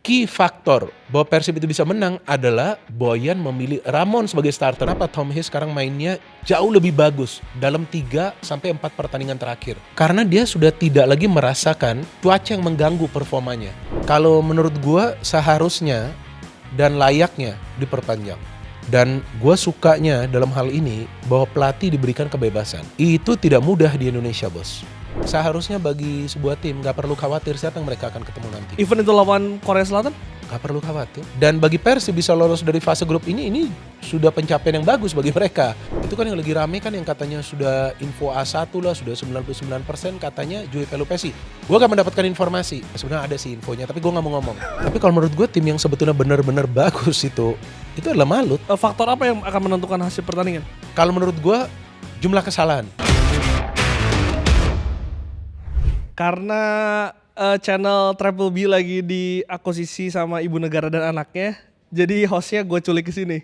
key faktor bahwa Persib itu bisa menang adalah Boyan memilih Ramon sebagai starter. Kenapa Tom His sekarang mainnya jauh lebih bagus dalam 3-4 pertandingan terakhir? Karena dia sudah tidak lagi merasakan cuaca yang mengganggu performanya. Kalau menurut gua seharusnya dan layaknya diperpanjang. Dan gue sukanya dalam hal ini bahwa pelatih diberikan kebebasan. Itu tidak mudah di Indonesia, bos. Seharusnya bagi sebuah tim gak perlu khawatir siapa yang mereka akan ketemu nanti. Even itu lawan Korea Selatan? Gak perlu khawatir. Dan bagi Persib bisa lolos dari fase grup ini sudah pencapaian yang bagus bagi mereka. Itu kan yang lagi rame kan yang katanya sudah info A1 lah, sudah 99% katanya Joey Pelupesi. Gue gak mendapatkan informasi. Sebenarnya ada sih infonya, tapi gue gak mau ngomong. Tapi kalau menurut gue tim yang sebetulnya benar-benar bagus itu adalah Malut. Faktor apa yang akan menentukan hasil pertandingan? Kalau menurut gue jumlah kesalahan. Karena channel Triple B lagi diakuisisi sama ibu negara dan anaknya, jadi hostnya gue culik ke sini.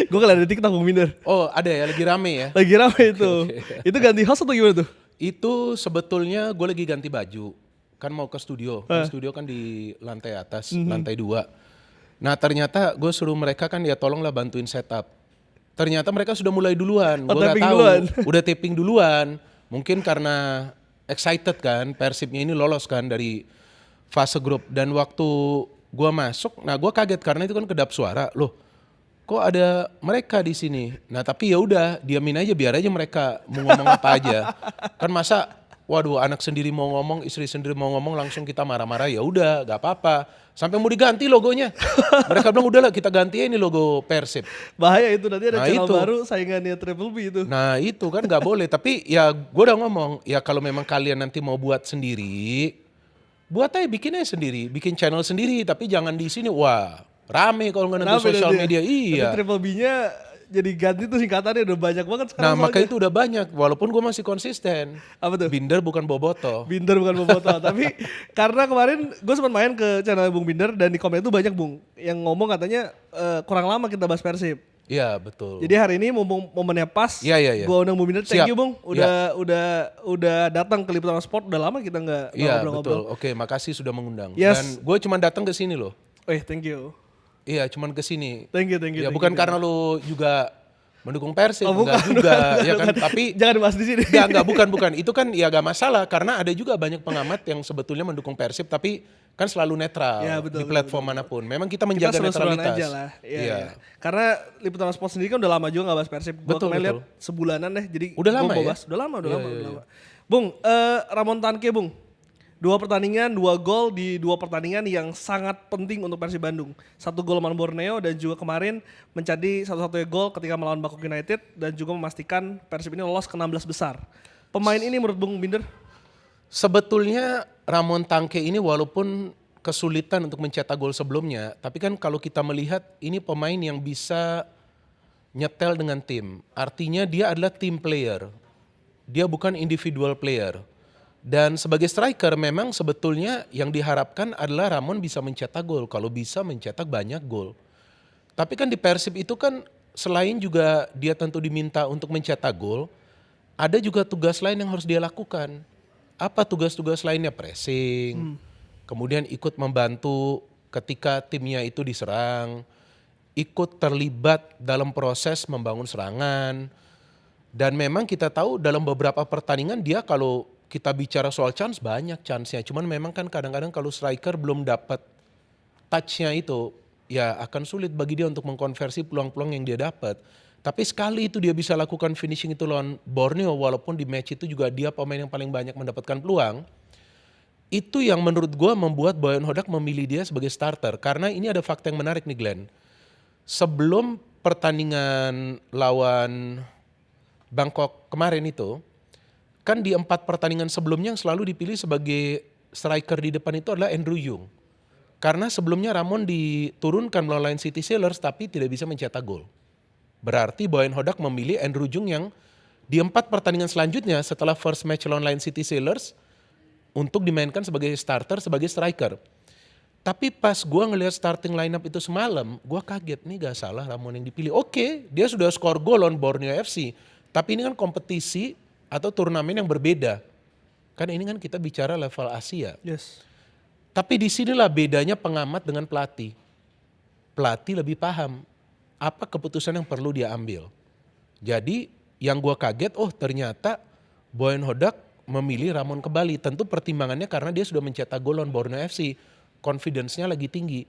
Gue kalau ada di TikTok Bung Binder. Oh ada ya, lagi rame ya? Lagi rame itu. Okay. Itu ganti host atau gimana tuh? Itu sebetulnya gue lagi ganti baju. Kan mau ke studio. Studio kan di lantai atas, lantai 2. Nah ternyata gue suruh mereka kan ya tolonglah bantuin setup. Ternyata mereka sudah mulai duluan. Gue gak tahu. Udah taping duluan. Mungkin karena excited kan, Persibnya ini lolos kan dari fase grup. Dan waktu gue masuk, nah gue kaget karena itu kan kedap suara. Loh, kok ada mereka di sini? Nah tapi ya udah, diamin aja, biar aja mereka mau ngomong apa aja. Kan masa, waduh anak sendiri mau ngomong, istri sendiri mau ngomong, langsung kita marah-marah. Ya udah, gak apa-apa. Sampai mau diganti logonya. Mereka bilang udahlah kita ganti ini logo Persib. Bahaya itu, nanti ada channel baru saingannya Triple B itu. Nah itu kan gak boleh. Tapi ya gue udah ngomong, ya kalau memang kalian nanti mau buat sendiri, buat aja bikin aja sendiri. Bikin channel sendiri, tapi jangan di sini. Wah rame kalau nggak nanti sosial media. Iya. Tapi Triple B-nya jadi ganti tuh singkatannya udah banyak banget sekarang. Nah maka itu udah banyak, walaupun gue masih konsisten. Apa tuh? Binder bukan Boboto. Binder bukan Boboto. Tapi karena kemarin gue sempat main ke channel Bung Binder dan di komen itu banyak Bung yang ngomong katanya kurang lama kita bahas Persib. Iya betul. Jadi hari ini momennya pas. Iya. Gue undang Bung Binder. Thank you Bung. Udah datang ke Liputan Sport. Udah lama kita nggak ngobrol-ngobrol. Betul. Oke, makasih sudah mengundang. Yes. Dan gue cuma datang ke sini loh. Thank you. Iya, cuman ke sini. Thank you. Ya bukan karena lu juga mendukung Persib, enggak bukan, juga, ya kan? Tapi jangan dibahas di sini. Enggak, bukan. Itu kan ya gak masalah karena ada juga banyak pengamat yang sebetulnya mendukung Persib tapi kan selalu netral ya, betul, di platform manapun. Memang kita menjaga netralitas. Aja lah. Iya. Karena Liputan Sport sendiri kan udah lama juga gak bahas Persib. Gue kemarin lihat sebulanan deh. Jadi udah lama ya? Udah lama. Bung, Ramon Tanke Bung. 2 pertandingan, 2 gol di 2 pertandingan yang sangat penting untuk Persib Bandung. 1 gol melawan Borneo dan juga kemarin menjadi satu-satunya gol ketika melawan Bangkok United dan juga memastikan Persib ini lolos ke 16 besar. Pemain ini menurut Bung Binder? Sebetulnya Ramon Tanke ini walaupun kesulitan untuk mencetak gol sebelumnya, tapi kan kalau kita melihat ini pemain yang bisa nyetel dengan tim. Artinya dia adalah team player. Dia bukan individual player. Dan sebagai striker memang sebetulnya yang diharapkan adalah Ramon bisa mencetak gol. Kalau bisa mencetak banyak gol. Tapi kan di Persib itu kan selain juga dia tentu diminta untuk mencetak gol, ada juga tugas lain yang harus dia lakukan. Apa tugas-tugas lainnya? Pressing, kemudian ikut membantu ketika timnya itu diserang, ikut terlibat dalam proses membangun serangan. Dan memang kita tahu dalam beberapa pertandingan dia kalau kita bicara soal chance, banyak chance-nya. Cuman memang kan kadang-kadang kalau striker belum dapat touch-nya itu, ya akan sulit bagi dia untuk mengkonversi peluang-peluang yang dia dapat. Tapi sekali itu dia bisa lakukan finishing itu lawan Borneo, walaupun di match itu juga dia pemain yang paling banyak mendapatkan peluang. Itu yang menurut gue membuat Boyan Hodak memilih dia sebagai starter. Karena ini ada fakta yang menarik nih Glenn. Sebelum pertandingan lawan Bangkok kemarin itu, kan di 4 pertandingan sebelumnya yang selalu dipilih sebagai striker di depan itu adalah Andrew Yung. Karena sebelumnya Ramon diturunkan melawan City Sailors tapi tidak bisa mencetak gol. Berarti Boyan Hodak memilih Andrew Yung yang di 4 pertandingan selanjutnya setelah first match lawan City Sailors untuk dimainkan sebagai starter, sebagai striker. Tapi pas gue ngelihat starting lineup itu semalam, gue kaget nih gak salah Ramon yang dipilih. Oke, dia sudah skor gol lawan Borneo FC. Tapi ini kan kompetisi atau turnamen yang berbeda. Kan ini kan kita bicara level Asia. Yes. Tapi disinilah bedanya pengamat dengan pelatih. Pelatih lebih paham apa keputusan yang perlu dia ambil. Jadi yang gua kaget, oh ternyata Boyan Hodak memilih Ramon ke Bali. Tentu pertimbangannya karena dia sudah mencetak gol lawan Borneo FC. Confidence-nya lagi tinggi.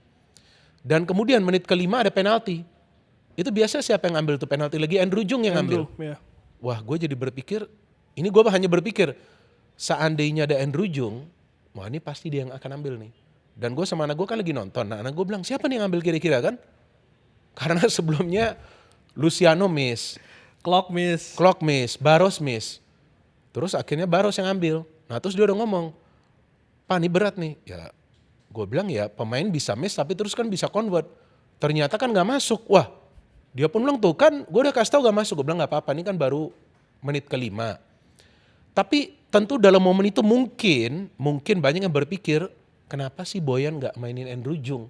Dan kemudian menit kelima ada penalti. Itu biasa siapa yang ambil tuh penalti lagi? Andrew Jung yang ambil. Ya. Wah, gue jadi berpikir, ini gue hanya berpikir, seandainya ada Andrew Jung, wah ini pasti dia yang akan ambil nih. Dan gue sama anak gue kan lagi nonton, nah anak gue bilang siapa nih yang ambil kira-kira kan? Karena sebelumnya Luciano miss, Clock miss, Barros miss. Terus akhirnya Barros yang ambil. Nah terus dia udah ngomong, Pak ini berat nih. Ya gue bilang ya pemain bisa miss tapi terus kan bisa convert. Ternyata kan gak masuk. Wah dia pun bilang tuh kan gue udah kasih tau gak masuk. Gue bilang gak apa-apa ini kan baru menit kelima. Tapi tentu dalam momen itu mungkin banyak yang berpikir kenapa sih Boyan gak mainin Andrew Jung.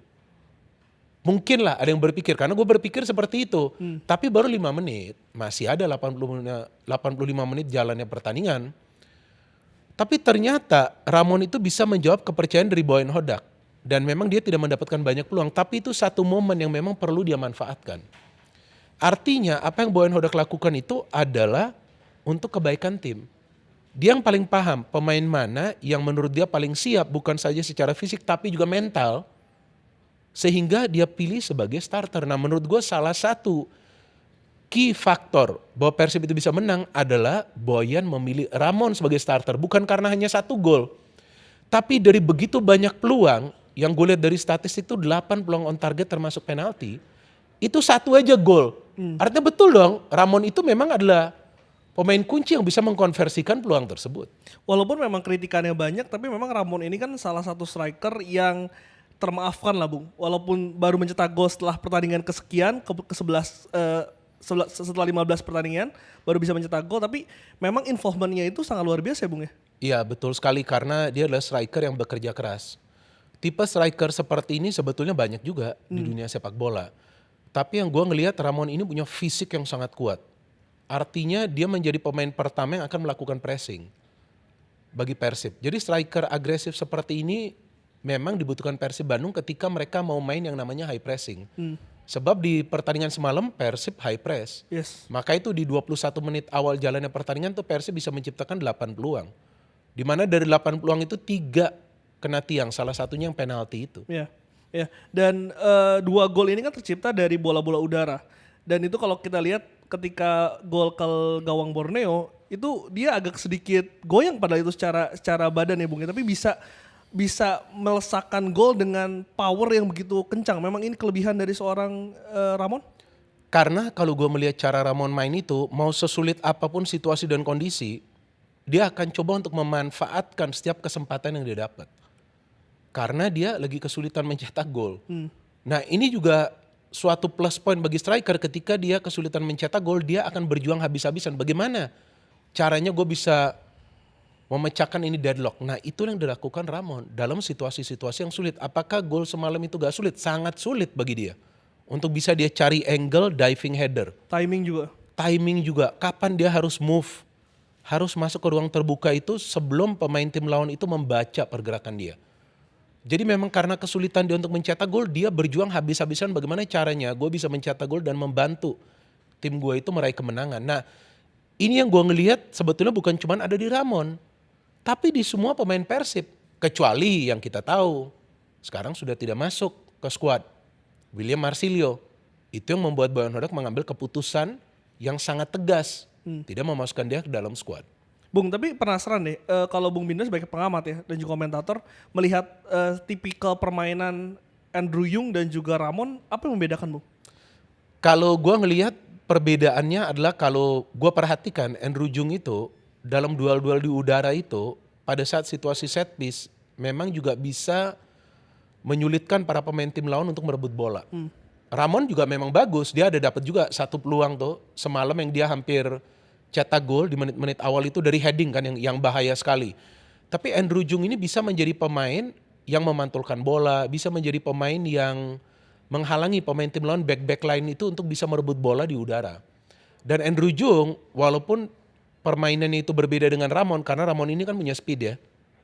Mungkin lah ada yang berpikir karena gue berpikir seperti itu. Tapi baru 5 menit masih ada 85 menit jalannya pertandingan. Tapi ternyata Ramon itu bisa menjawab kepercayaan dari Boyan Hodak. Dan memang dia tidak mendapatkan banyak peluang. Tapi itu satu momen yang memang perlu dia manfaatkan. Artinya apa yang Boyan Hodak lakukan itu adalah untuk kebaikan tim. Dia yang paling paham pemain mana yang menurut dia paling siap bukan saja secara fisik tapi juga mental. Sehingga dia pilih sebagai starter. Nah menurut gue salah satu key faktor bahwa Persib itu bisa menang adalah Boyan memilih Ramon sebagai starter. Bukan karena hanya 1 gol. Tapi dari begitu banyak peluang, yang gue lihat dari statistik itu 8 peluang on target termasuk penalti. Itu 1 aja gol. Artinya betul dong, Ramon itu memang adalah pemain kunci yang bisa mengkonversikan peluang tersebut. Walaupun memang kritikannya banyak, tapi memang Ramon ini kan salah satu striker yang termaafkan lah Bung. Walaupun baru mencetak gol setelah pertandingan kesekian, ke-11 setelah 15 pertandingan baru bisa mencetak gol, tapi memang involvementnya itu sangat luar biasa ya Bung ya? Iya betul sekali karena dia adalah striker yang bekerja keras. Tipe striker seperti ini sebetulnya banyak juga di dunia sepak bola. Tapi yang gue ngelihat Ramon ini punya fisik yang sangat kuat. Artinya dia menjadi pemain pertama yang akan melakukan pressing bagi Persib. Jadi striker agresif seperti ini memang dibutuhkan Persib Bandung ketika mereka mau main yang namanya high pressing. Sebab di pertandingan semalam Persib high press. Yes. Maka itu di 21 menit awal jalannya pertandingan tuh Persib bisa menciptakan 8 peluang. Dimana dari 8 peluang itu 3 kena tiang, salah satunya yang penalti itu. Ya, ya. Dan 2 gol ini kan tercipta dari bola-bola udara. Dan itu kalau kita lihat ketika gol ke gawang Borneo itu dia agak sedikit goyang padahal itu secara badan ya Bung. Tapi bisa melesakan gol dengan power yang begitu kencang. Memang ini kelebihan dari seorang Ramon? Karena kalau gue melihat cara Ramon main itu, mau sesulit apapun situasi dan kondisi, dia akan coba untuk memanfaatkan setiap kesempatan yang dia dapat. Karena dia lagi kesulitan mencetak gol. Nah ini juga suatu plus point bagi striker ketika dia kesulitan mencetak gol, dia akan berjuang habis-habisan. Bagaimana caranya gue bisa memecahkan ini deadlock. Nah itu yang dilakukan Ramon dalam situasi-situasi yang sulit. Apakah gol semalam itu gak sulit? Sangat sulit bagi dia. Untuk bisa dia cari angle diving header. Timing juga. Kapan dia harus move. Harus masuk ke ruang terbuka itu sebelum pemain tim lawan itu membaca pergerakan dia. Jadi memang karena kesulitan dia untuk mencetak gol, dia berjuang habis-habisan bagaimana caranya gue bisa mencetak gol dan membantu tim gue itu meraih kemenangan. Nah ini yang gue ngelihat sebetulnya bukan cuma ada di Ramon. Tapi di semua pemain Persib, kecuali yang kita tahu sekarang sudah tidak masuk ke skuad, William Marsilio. Itu yang membuat Boyan Hodak mengambil keputusan yang sangat tegas, tidak memasukkan dia ke dalam skuad. Bung, tapi penasaran deh, kalau Bung Bindo sebagai pengamat ya dan juga komentator melihat tipikal permainan Andrew Jung dan juga Ramon, apa yang membedakan Bung? Kalau gue ngelihat perbedaannya adalah kalau gue perhatikan Andrew Jung itu dalam duel-duel di udara itu pada saat situasi set piece memang juga bisa menyulitkan para pemain tim lawan untuk merebut bola. Ramon juga memang bagus, dia ada dapat juga 1 peluang tuh semalam yang dia hampir cetak gol di menit-menit awal itu dari heading kan yang bahaya sekali. Tapi Andrew Jung ini bisa menjadi pemain yang memantulkan bola, bisa menjadi pemain yang menghalangi pemain tim lawan back line itu untuk bisa merebut bola di udara. Dan Andrew Jung walaupun permainannya itu berbeda dengan Ramon karena Ramon ini kan punya speed ya.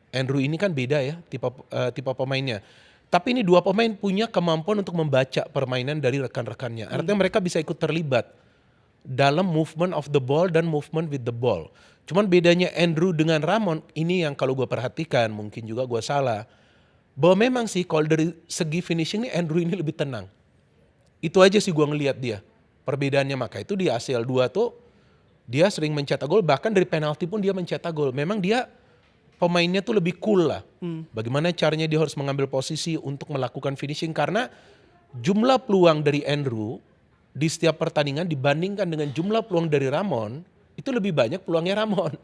Andrew ini kan beda ya tipe pemainnya. Tapi ini dua pemain punya kemampuan untuk membaca permainan dari rekan-rekannya. Artinya mereka bisa ikut terlibat dalam movement of the ball dan movement with the ball. Cuman bedanya Andrew dengan Ramon ini yang kalau gue perhatikan, mungkin juga gue salah, bahwa memang sih kalau dari segi finishing nih Andrew ini lebih tenang. Itu aja sih gue ngelihat dia. Perbedaannya maka itu di ACL 2 tuh dia sering mencetak gol, bahkan dari penalti pun dia mencetak gol. Memang dia pemainnya tuh lebih cool lah. Bagaimana caranya dia harus mengambil posisi untuk melakukan finishing, karena jumlah peluang dari Andrew di setiap pertandingan dibandingkan dengan jumlah peluang dari Ramon, itu lebih banyak peluangnya Ramon.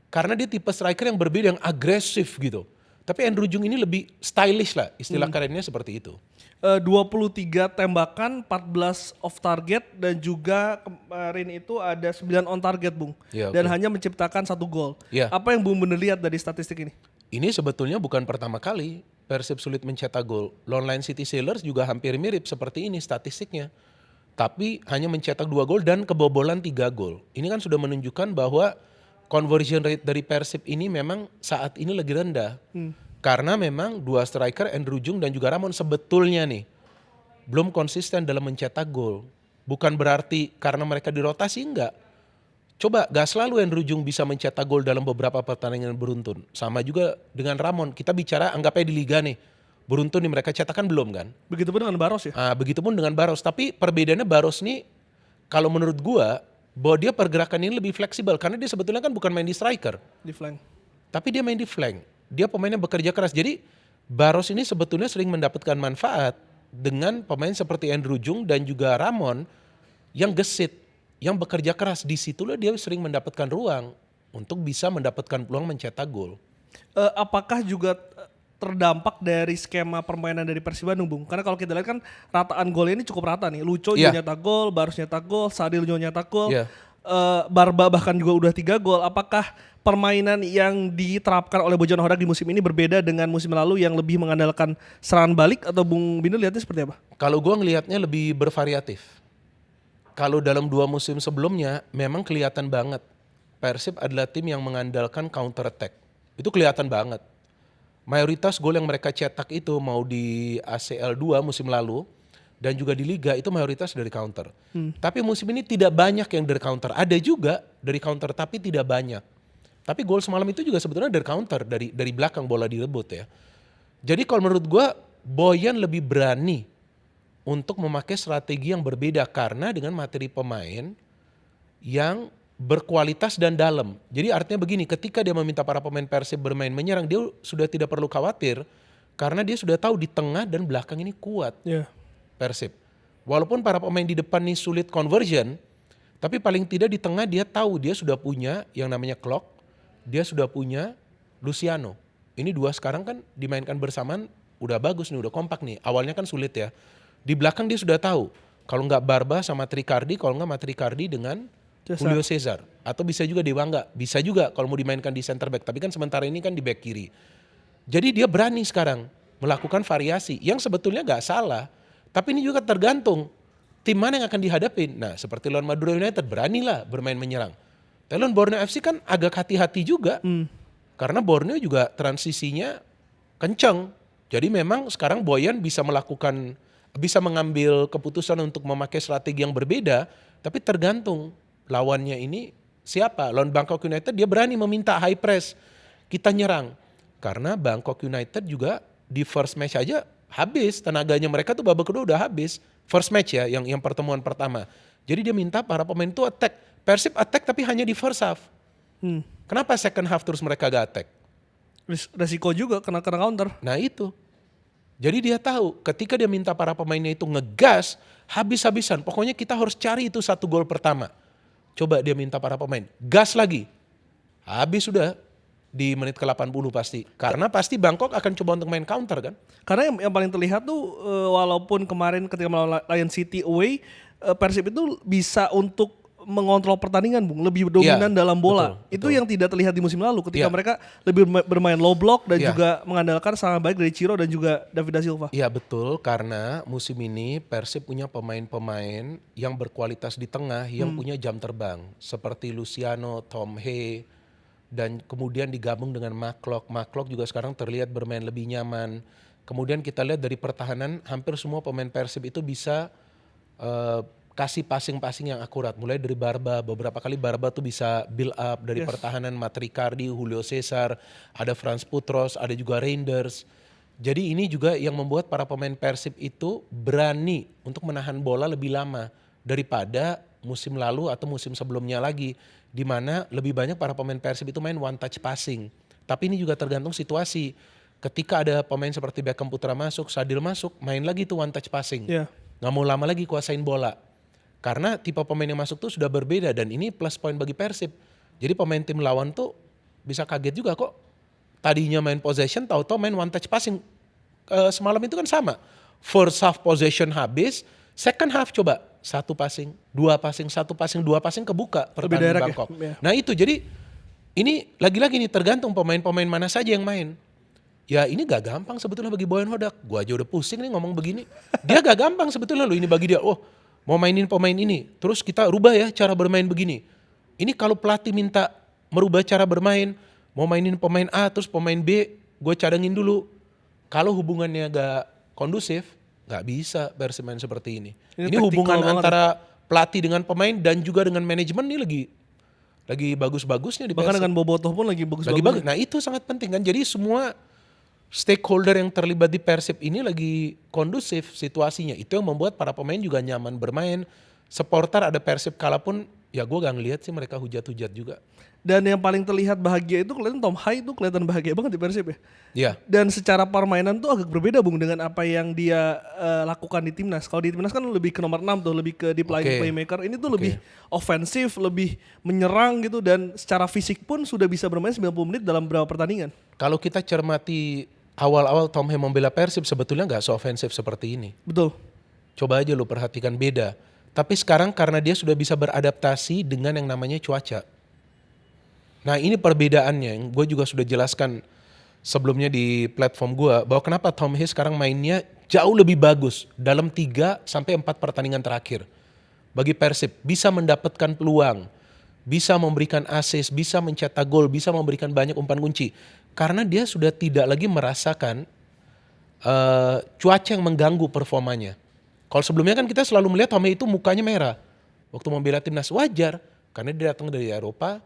Karena dia tipe striker yang berbeda, yang agresif gitu. Tapi Andrew Jung ini lebih stylish lah, istilah kerennya seperti itu. 23 tembakan, 14 off target, dan juga kemarin itu ada 9 on target, Bung. Ya, Dan oke. hanya menciptakan 1 gol. Ya. Apa yang Bung bener lihat dari statistik ini? Ini sebetulnya bukan pertama kali Persib sulit mencetak gol. Lone City Sailors juga hampir mirip seperti ini statistiknya. Tapi hanya mencetak 2 gol dan kebobolan 3 gol. Ini kan sudah menunjukkan bahwa conversion rate dari Persib ini memang saat ini lagi rendah. Karena memang dua striker Andrew Jung dan juga Ramon sebetulnya nih belum konsisten dalam mencetak gol. Bukan berarti karena mereka dirotasi, enggak. Coba gak selalu Andrew Jung bisa mencetak gol dalam beberapa pertandingan beruntun. Sama juga dengan Ramon, kita bicara anggapnya di Liga nih. Beruntun nih mereka cetakkan belum kan? Begitupun dengan Baros ya? Begitupun dengan Baros, tapi perbedaannya Baros nih kalau menurut gua bahwa dia pergerakan ini lebih fleksibel karena dia sebetulnya kan bukan main di striker, Di flank. tapi dia main di flank. Dia pemainnya bekerja keras. Jadi Baros ini sebetulnya sering mendapatkan manfaat dengan pemain seperti Andrew Jung dan juga Ramon yang gesit, yang bekerja keras. Disitulah dia sering mendapatkan ruang untuk bisa mendapatkan peluang mencetak gol. Apakah juga terdampak dari skema permainan dari Persib Bandung, Bung? Karena kalau kita lihat kan rataan golnya ini cukup rata nih. Luco Iya. juga nyetak gol, Baros nyetak gol, Sadil juga nyetak gol. Iya. Barba bahkan juga udah 3 gol. Apakah permainan yang diterapkan oleh Bojang Hodak di musim ini berbeda dengan musim lalu yang lebih mengandalkan serangan balik, atau Bung Bindo lihatnya seperti apa? Kalau gua ngelihatnya lebih bervariatif. Kalau dalam 2 musim sebelumnya memang kelihatan banget Persib adalah tim yang mengandalkan counter attack. Itu kelihatan banget. Mayoritas gol yang mereka cetak itu mau di ACL 2 musim lalu dan juga di Liga itu mayoritas dari counter. Tapi musim ini tidak banyak yang dari counter. Ada juga dari counter tapi tidak banyak. Tapi gol semalam itu juga sebetulnya dari counter, dari belakang bola direbut ya. Jadi kalau menurut gua Boyan lebih berani untuk memakai strategi yang berbeda karena dengan materi pemain yang berkualitas dan dalam. Jadi artinya begini, ketika dia meminta para pemain Persib bermain menyerang, dia sudah tidak perlu khawatir karena dia sudah tahu di tengah dan belakang ini kuat Persib. Walaupun para pemain di depan ini sulit conversion, tapi paling tidak di tengah dia tahu dia sudah punya yang namanya Clock, dia sudah punya Luciano. Ini dua sekarang kan dimainkan bersamaan udah bagus nih, udah kompak nih. Awalnya kan sulit ya. Di belakang dia sudah tahu. Kalau nggak Barba sama Tricardi, kalau nggak Matricardi dengan Julio Cesar. Atau bisa juga Dewangga. Bisa juga kalau mau dimainkan di center back. Tapi kan sementara ini kan di back kiri. Jadi dia berani sekarang melakukan variasi. Yang sebetulnya nggak salah. Tapi ini juga tergantung tim mana yang akan dihadapin. Nah seperti lawan Madura United beranilah bermain menyerang. Tapi lawan Borneo FC kan agak hati-hati juga. Karena Borneo juga transisinya kenceng. Jadi memang sekarang Boyan bisa mengambil keputusan untuk memakai strategi yang berbeda. Tapi tergantung lawannya ini siapa. Lawan Bangkok United dia berani meminta high press. Kita nyerang. Karena Bangkok United juga di first match aja habis. Tenaganya mereka tuh babak kedua udah habis. First match ya yang pertemuan pertama. Jadi dia minta para pemain itu attack. Persib attack tapi hanya di first half. Kenapa second half terus mereka gak attack? Resiko juga kena counter. Nah itu. Jadi dia tahu ketika dia minta para pemainnya itu ngegas habis-habisan. Pokoknya kita harus cari itu 1 gol pertama. Coba dia minta para pemain. Gas lagi. Habis sudah di menit ke-80 pasti. Karena pasti Bangkok akan coba untuk main counter kan. Karena yang paling terlihat tuh walaupun kemarin ketika melawan Lion City away, Persib itu bisa untuk mengontrol pertandingan, Bung, lebih dominan dalam bola. Betul. Itu yang tidak terlihat di musim lalu ketika mereka lebih bermain low block dan juga mengandalkan serangan balik dari Ciro dan juga David da Silva. Iya betul, karena musim ini Persib punya pemain-pemain yang berkualitas di tengah yang punya jam terbang. Seperti Luciano, Tom Hay, dan kemudian digabung dengan Maklok. Maklok juga sekarang terlihat bermain lebih nyaman. Kemudian kita lihat dari pertahanan, hampir semua pemain Persib itu bisa kasih passing-passing yang akurat. Mulai dari Barba, beberapa kali Barba tuh bisa build up dari pertahanan, Matricardi, Julio Cesar, ada Franz Putros, ada juga Reinders. Jadi ini juga yang membuat para pemain Persib itu berani untuk menahan bola lebih lama daripada musim lalu atau musim sebelumnya lagi, di mana lebih banyak para pemain Persib itu main one touch passing. Tapi ini juga tergantung situasi. Ketika ada pemain seperti Beckham Putra masuk, Sadil masuk, main lagi tuh one touch passing. Nggak mau lama lagi kuasain bola. Karena tipe pemain yang masuk tuh sudah berbeda dan ini plus point bagi Persib. Jadi pemain tim lawan tuh bisa kaget juga kok. Tadinya main possession, tahu-tahu main one touch passing. Semalam itu kan sama. First half possession habis, second half coba satu passing, dua passing, satu passing, dua passing kebuka pertahanan Bangkok. Nah itu jadi ini lagi-lagi nih tergantung pemain-pemain mana saja yang main. Ya ini gak gampang sebetulnya bagi Boyan Hodak. Gua aja udah pusing nih ngomong begini. Dia gak gampang sebetulnya loh ini bagi dia. Oh mau mainin pemain ini, terus kita rubah ya cara bermain begini. Ini kalau pelatih minta merubah cara bermain, mau mainin pemain A terus pemain B, gue cadangin dulu. Kalau hubungannya gak kondusif, gak bisa Persib main seperti ini. Ini hubungan antara pelatih dengan pemain dan juga dengan manajemen ini lagi bagus-bagusnya di Persib. Bahkan dengan Bobotoh pun lagi bagus-bagus. Nah itu sangat penting kan. Jadi semua stakeholder yang terlibat di Persib ini lagi kondusif situasinya. Itu yang membuat para pemain juga nyaman bermain. Supporter ada Persib kalah pun ya gue gak ngeliat sih mereka hujat-hujat juga. Dan yang paling terlihat bahagia itu kelihatan Tom Hai itu kelihatan bahagia banget di Persib ya. Iya. Dan secara permainan tuh agak berbeda Bung dengan apa yang dia lakukan di timnas. Kalau di timnas kan lebih ke nomor 6 tuh, lebih ke di playmaker. Ini tuh lebih ofensif, lebih menyerang gitu dan secara fisik pun sudah bisa bermain 90 menit dalam beberapa pertandingan. Kalau kita cermati awal-awal Tom Hai membela Persib sebetulnya gak se-ofensif seperti ini. Betul. Coba aja lu perhatikan beda. Tapi sekarang karena dia sudah bisa beradaptasi dengan yang namanya cuaca. Nah ini perbedaannya yang gue juga sudah jelaskan sebelumnya di platform gue. Bahwa kenapa Tom Hai sekarang mainnya jauh lebih bagus dalam 3-4 pertandingan terakhir. Bagi Persib bisa mendapatkan peluang, bisa memberikan assist, bisa mencetak gol, bisa memberikan banyak umpan kunci. Karena dia sudah tidak lagi merasakan cuaca yang mengganggu performanya. Kalau sebelumnya kan kita selalu melihat Tom Hai itu mukanya merah. Waktu membela timnas wajar. Karena dia datang dari Eropa.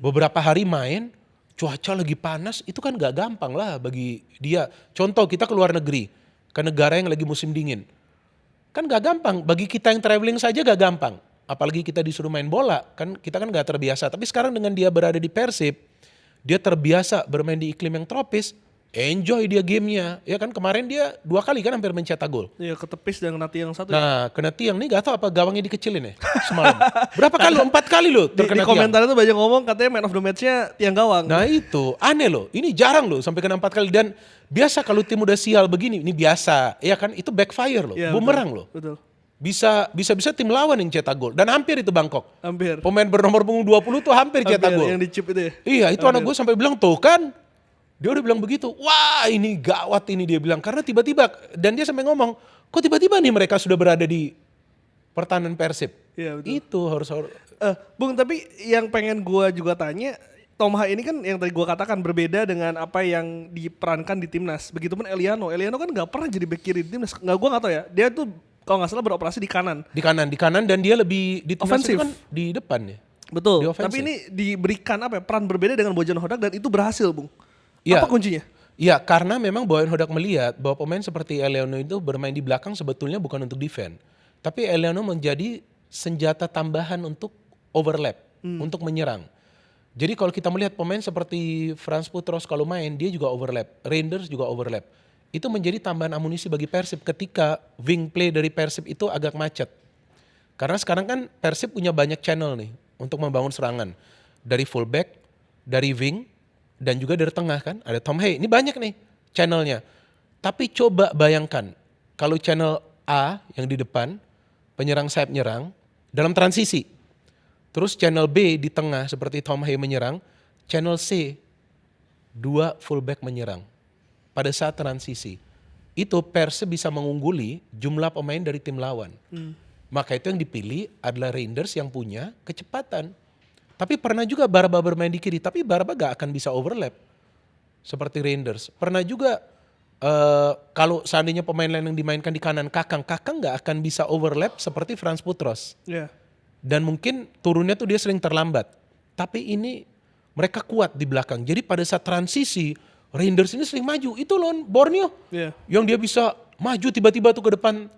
Beberapa hari main, cuaca lagi panas. Itu kan gak gampang lah bagi dia. Contoh kita ke luar negeri. Ke negara yang lagi musim dingin. Kan gak gampang. Bagi kita yang traveling saja gak gampang. Apalagi kita disuruh main bola. Kan kita kan gak terbiasa. Tapi sekarang dengan dia berada di Persib. Dia terbiasa bermain di iklim yang tropis. Enjoy dia gamenya. Ya kan kemarin dia 2 kali kan hampir mencetak gol. Iya ketepis dan kena tiang satu. Nah kena tiang nih gak tahu apa gawangnya dikecilin ya semalam. Berapa kali lo? 4 kali lo terkena di komentar itu banyak ngomong katanya man of the match-nya tiang gawang. Nah itu aneh loh. Ini jarang loh sampai kena 4 kali. Dan biasa kalau tim udah sial begini. Ini biasa. Ya kan itu backfire loh. Ya, bumerang loh. Betul. Bisa tim lawan yang cetak gol. Dan hampir itu Bangkok. Hampir. Pemain bernomor punggung 20 tuh hampir cetak gol. Yang di chip itu ya? Iya itu anak gue sampai bilang tuh kan. Dia udah bilang begitu. Wah ini gawat ini dia bilang. Karena tiba-tiba. Dan dia sampai ngomong. Kok tiba-tiba nih mereka sudah berada di pertahanan Persib. Iya betul. Itu harus. Bung tapi yang pengen gue juga tanya. Tom Hai ini kan yang tadi gue katakan berbeda dengan apa yang diperankan di timnas. Begitupun Eliano. Eliano kan gak pernah jadi back kiri di timnas. Gue gak tahu ya. Dia tuh kalau nggak salah beroperasi di kanan. Di kanan dan dia lebih di offensive kan di depan ya. Betul. Tapi ini diberikan apa ya, peran berbeda dengan Bojan Hodak dan itu berhasil, Bung. Ya. Apa kuncinya? Iya, karena memang Boyan Hodak melihat bahwa pemain seperti Eliano itu bermain di belakang sebetulnya bukan untuk defend. Tapi Eliano menjadi senjata tambahan untuk overlap, untuk menyerang. Jadi kalau kita melihat pemain seperti Franz Putros kalau main, dia juga overlap. Reinders juga overlap. Itu menjadi tambahan amunisi bagi Persib ketika wing play dari Persib itu agak macet. Karena sekarang kan Persib punya banyak channel nih untuk membangun serangan. Dari fullback, dari wing, dan juga dari tengah kan. Ada Tom Hai, ini banyak nih channelnya. Tapi coba bayangkan, kalau channel A yang di depan, penyerang sayap nyerang, dalam transisi. Terus channel B di tengah seperti Tom Hai menyerang, channel C, 2 fullback menyerang. Pada saat transisi, itu Persib bisa mengungguli jumlah pemain dari tim lawan. Maka itu yang dipilih adalah Reinders yang punya kecepatan. Tapi pernah juga Barba bermain di kiri, tapi Barba gak akan bisa overlap seperti Reinders. Pernah juga kalau seandainya pemain lain yang dimainkan di kanan, Kakang gak akan bisa overlap seperti Frans Putros. Ya. Dan mungkin turunnya tuh dia sering terlambat. Tapi ini mereka kuat di belakang. Jadi pada saat transisi, Reinders ini sering maju. Itu lawan Borneo. Iya. Yang dia bisa maju tiba-tiba tuh ke depan.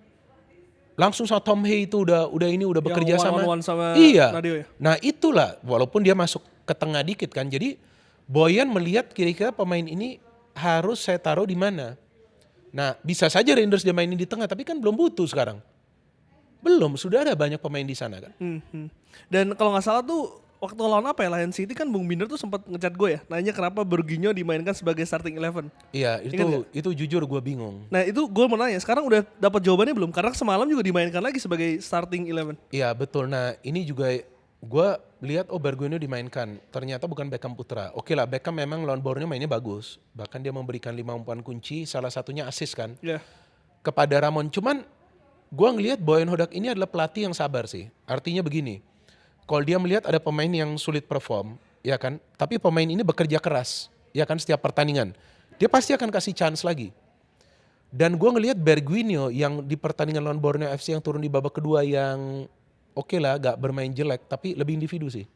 Langsung sama Tom Hay itu udah bekerja Yang sama. one-on-one sama Iya. Nadio ya? Nah itulah, walaupun dia masuk ke tengah dikit kan. Jadi Boyan melihat kira-kira pemain ini harus saya taruh di mana. Nah bisa saja Reinders dia mainin di tengah, tapi kan belum butuh sekarang. Belum, sudah ada banyak pemain di sana kan. Dan kalau nggak salah tuh waktu lawan apa ya, Lion City kan Bung Binder tuh sempat ngechat gue ya, nanya kenapa Jorginho dimainkan sebagai starting 11. Iya, Ingat itu jujur gue bingung. Nah itu gue mau nanya, sekarang udah dapat jawabannya belum? Karena semalam juga dimainkan lagi sebagai starting 11. Iya betul. Nah ini juga gue lihat Jorginho dimainkan. Ternyata bukan Beckham Putra. Oke lah, Beckham memang lawan Borneo mainnya bagus. Bahkan dia memberikan 5 umpan kunci, salah satunya assist kan. Ya. Kepada Ramon. Cuman gue ngelihat Boyan Hodak ini adalah pelatih yang sabar sih. Artinya begini, kalau dia melihat ada pemain yang sulit perform, ya kan, tapi pemain ini bekerja keras, ya kan, setiap pertandingan, dia pasti akan kasih chance lagi. Dan gue ngelihat Bergwinho yang di pertandingan lawan Borneo FC yang turun di babak kedua yang oke lah, gak bermain jelek, tapi lebih individu sih.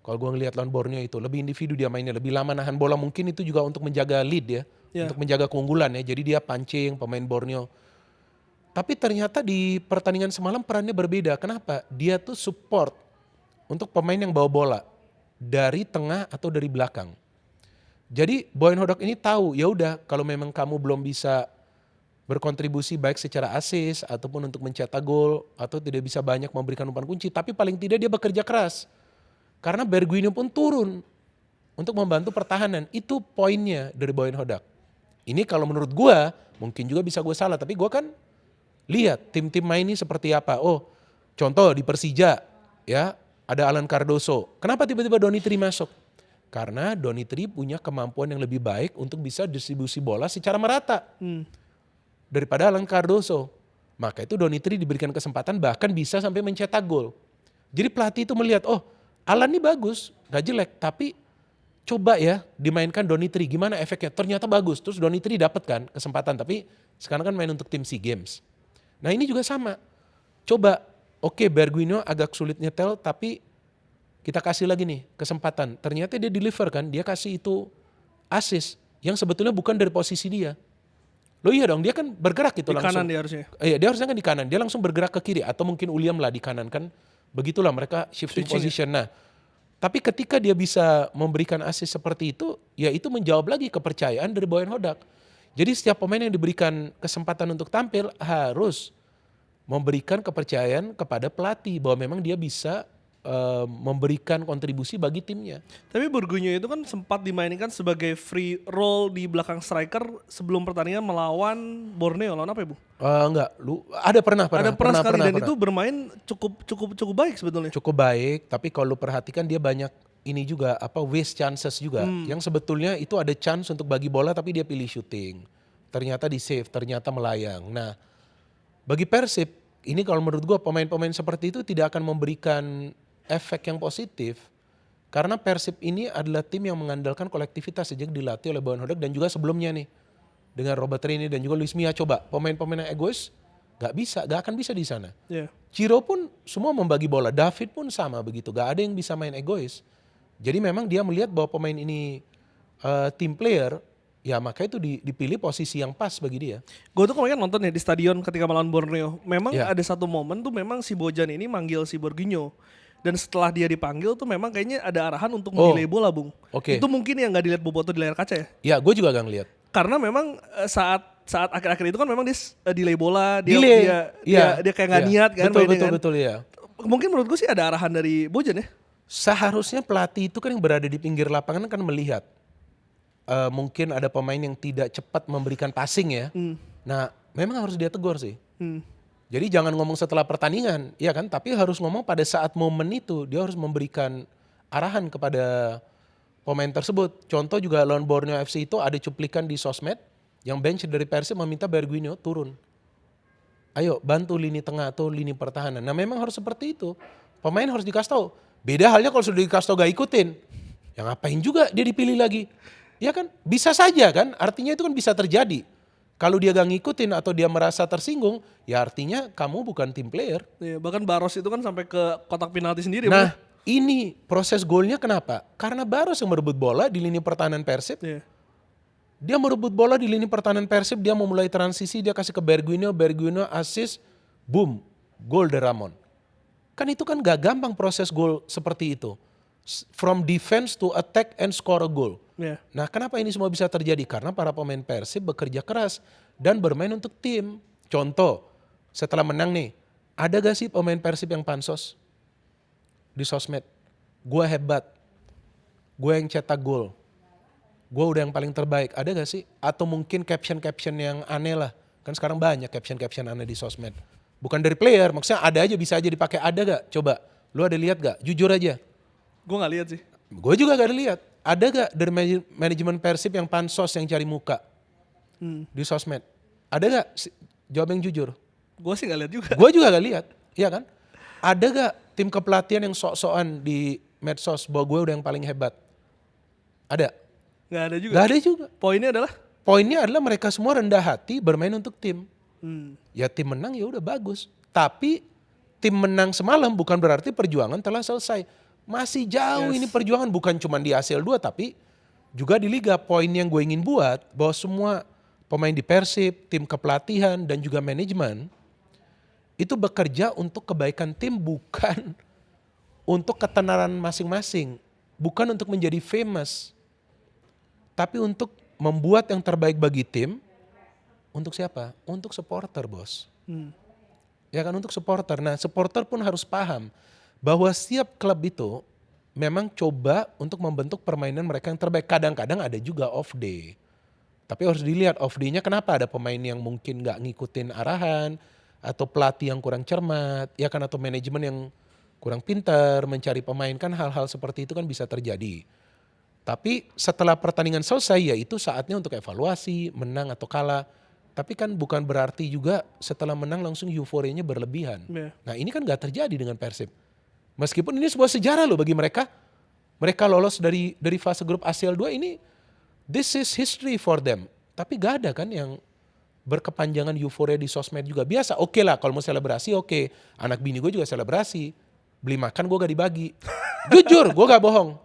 Kalau gue ngelihat lawan Borneo itu, lebih individu dia mainnya, lebih lama nahan bola, mungkin itu juga untuk menjaga lead ya, untuk menjaga keunggulan ya. Jadi dia pancing pemain Borneo. Tapi ternyata di pertandingan semalam perannya berbeda. Kenapa? Dia tuh support untuk pemain yang bawa bola dari tengah atau dari belakang. Jadi Boyan Hodak ini tahu, ya udah kalau memang kamu belum bisa berkontribusi baik secara assist ataupun untuk mencetak gol atau tidak bisa banyak memberikan umpan kunci, tapi paling tidak dia bekerja keras. Karena Bergwijn pun turun untuk membantu pertahanan. Itu poinnya dari Boyan Hodak. Ini kalau menurut gua, mungkin juga bisa gue salah, tapi gua kan lihat tim-tim main ini seperti apa. Oh, contoh di Persija ya, ada Alan Cardoso. Kenapa tiba-tiba Donitri masuk? Karena Donitri punya kemampuan yang lebih baik untuk bisa distribusi bola secara merata daripada Alan Cardoso. Maka itu Donitri diberikan kesempatan bahkan bisa sampai mencetak gol. Jadi pelatih itu melihat, oh Alan ini bagus, gak jelek, tapi coba ya dimainkan Donitri, gimana efeknya? Ternyata bagus, terus Donitri dapat kan kesempatan, tapi sekarang kan main untuk tim SEA Games. Nah ini juga sama, coba oke, Bergwijn agak sulit nyetel, tapi kita kasih lagi nih kesempatan. Ternyata dia deliver kan, dia kasih itu assist yang sebetulnya bukan dari posisi dia. Loh iya dong, dia kan bergerak itu Di langsung. kanan dia harusnya. Iya, dia harusnya kan di kanan, dia langsung bergerak ke kiri atau mungkin William lah di kanan kan. Begitulah mereka shifting position. Nah, tapi ketika dia bisa memberikan assist seperti itu, ya itu menjawab lagi kepercayaan dari Boyan Hodak. Jadi setiap pemain yang diberikan kesempatan untuk tampil harus memberikan kepercayaan kepada pelatih bahwa memang dia bisa memberikan kontribusi bagi timnya. Tapi Jorginho itu kan sempat dimainkan sebagai free role di belakang striker sebelum pertandingan melawan Borneo. Lawan apa ya, Bu? Enggak, ada pernah sekali dan itu bermain cukup baik sebetulnya. Cukup baik, tapi kalau lu perhatikan dia banyak ini juga waste chances juga. Yang sebetulnya itu ada chance untuk bagi bola tapi dia pilih shooting. Ternyata di save, ternyata melayang. Nah, bagi Persib ini kalau menurut gua pemain-pemain seperti itu tidak akan memberikan efek yang positif karena Persib ini adalah tim yang mengandalkan kolektivitas sejak dilatih oleh Boyan Hodak dan juga sebelumnya nih dengan Robert Rini dan juga Luis Mia. Coba pemain-pemain yang egois gak akan bisa di sana. Ciro pun semua membagi bola, David pun sama begitu, gak ada yang bisa main egois. Jadi memang dia melihat bahwa pemain ini team player, ya maka itu dipilih posisi yang pas bagi dia. Gue tuh kemarin nonton ya di stadion ketika melawan Borneo. Memang ada satu momen tuh memang si Bojan ini manggil si Jorginho. Dan setelah dia dipanggil tuh memang kayaknya ada arahan untuk delay bola, Bung. Itu mungkin yang gak dilihat Boboto di layar kaca ya? Ya, gue juga gak ngeliat. Karena memang saat akhir-akhir itu kan memang dia delay bola, dia kayak gak niat kan. Betul ya. Mungkin menurut gue sih ada arahan dari Bojan ya. Seharusnya pelatih itu kan yang berada di pinggir lapangan kan melihat mungkin ada pemain yang tidak cepat memberikan passing ya. Nah, memang harus dia tegur sih. Jadi jangan ngomong setelah pertandingan, ya kan? Tapi harus ngomong pada saat momen itu, dia harus memberikan arahan kepada pemain tersebut. Contoh juga lawan Borneo FC itu ada cuplikan di sosmed yang bench dari Persib meminta Bergwijn turun. Ayo bantu lini tengah atau lini pertahanan. Nah memang harus seperti itu. Pemain harus dikasih tahu, Beda halnya kalau sudah dikasih tau gak ikutin. Ya ngapain juga dia dipilih lagi. Ya kan? Bisa saja kan? Artinya itu kan bisa terjadi. Kalau dia gak ngikutin atau dia merasa tersinggung, ya artinya kamu bukan tim player. Iya, bahkan Barros itu kan sampai ke kotak penalti sendiri. Nah, ini proses golnya kenapa? Karena Barros yang merebut bola di lini pertahanan Persib. Iya. Dia merebut bola di lini pertahanan Persib, dia mau mulai transisi, dia kasih ke Berguinho assist, boom, gol dari Ramon. Kan itu kan gak gampang proses gol seperti itu. From defense to attack and score a goal. Iya. Nah, kenapa ini semua bisa terjadi? Karena para pemain Persib bekerja keras dan bermain untuk tim. Contoh, setelah menang nih, ada gak sih pemain Persib yang pansos di sosmed? Gue hebat, gue yang cetak gol, gue udah yang paling terbaik. Ada gak sih? Atau mungkin caption-caption yang aneh lah. Kan sekarang banyak caption-caption aneh di sosmed. Bukan dari player, maksudnya ada aja, bisa aja dipakai. Ada gak? Coba, lu ada lihat gak? Jujur aja. Gue gak lihat sih. Gue juga gak ada lihat. Ada gak dari manajemen Persib yang pansos yang cari muka di sosmed? Ada gak? Jawab yang jujur. Gue sih gak lihat juga. Gue juga gak lihat, iya kan? Ada gak tim kepelatihan yang sok-sokan di medsos bahwa gue udah yang paling hebat? Ada? Gak ada juga. Gak ada juga. Poinnya adalah? Poinnya adalah mereka semua rendah hati bermain untuk tim. Ya tim menang ya udah bagus. Tapi tim menang semalam bukan berarti perjuangan telah selesai. Masih jauh ini perjuangan, bukan cuma di ACL 2 tapi juga di Liga. Poin yang gue ingin buat bahwa semua pemain di Persib, tim kepelatihan dan juga manajemen itu bekerja untuk kebaikan tim, bukan untuk ketenaran masing-masing. Bukan untuk menjadi famous. Tapi untuk membuat yang terbaik bagi tim. Untuk siapa? Untuk supporter, bos. Ya kan, untuk supporter. Nah, supporter pun harus paham bahwa setiap klub itu memang coba untuk membentuk permainan mereka yang terbaik. Kadang-kadang ada juga off day. Tapi harus dilihat off day-nya kenapa. Ada pemain yang mungkin gak ngikutin arahan, atau pelatih yang kurang cermat, ya kan, atau manajemen yang kurang pintar mencari pemain. Kan hal-hal seperti itu kan bisa terjadi. Tapi setelah pertandingan selesai, ya itu saatnya untuk evaluasi, menang atau kalah. Tapi kan bukan berarti juga setelah menang langsung euforianya berlebihan. Nah ini kan gak terjadi dengan Persib. Meskipun ini sebuah sejarah loh bagi mereka. Mereka lolos dari fase grup ACL 2 ini. This is history for them. Tapi gak ada kan yang berkepanjangan euforia di sosmed juga. Biasa, oke lah kalau mau selebrasi oke. Anak bini gue juga selebrasi. Beli makan gue gak dibagi. Jujur, gue gak bohong.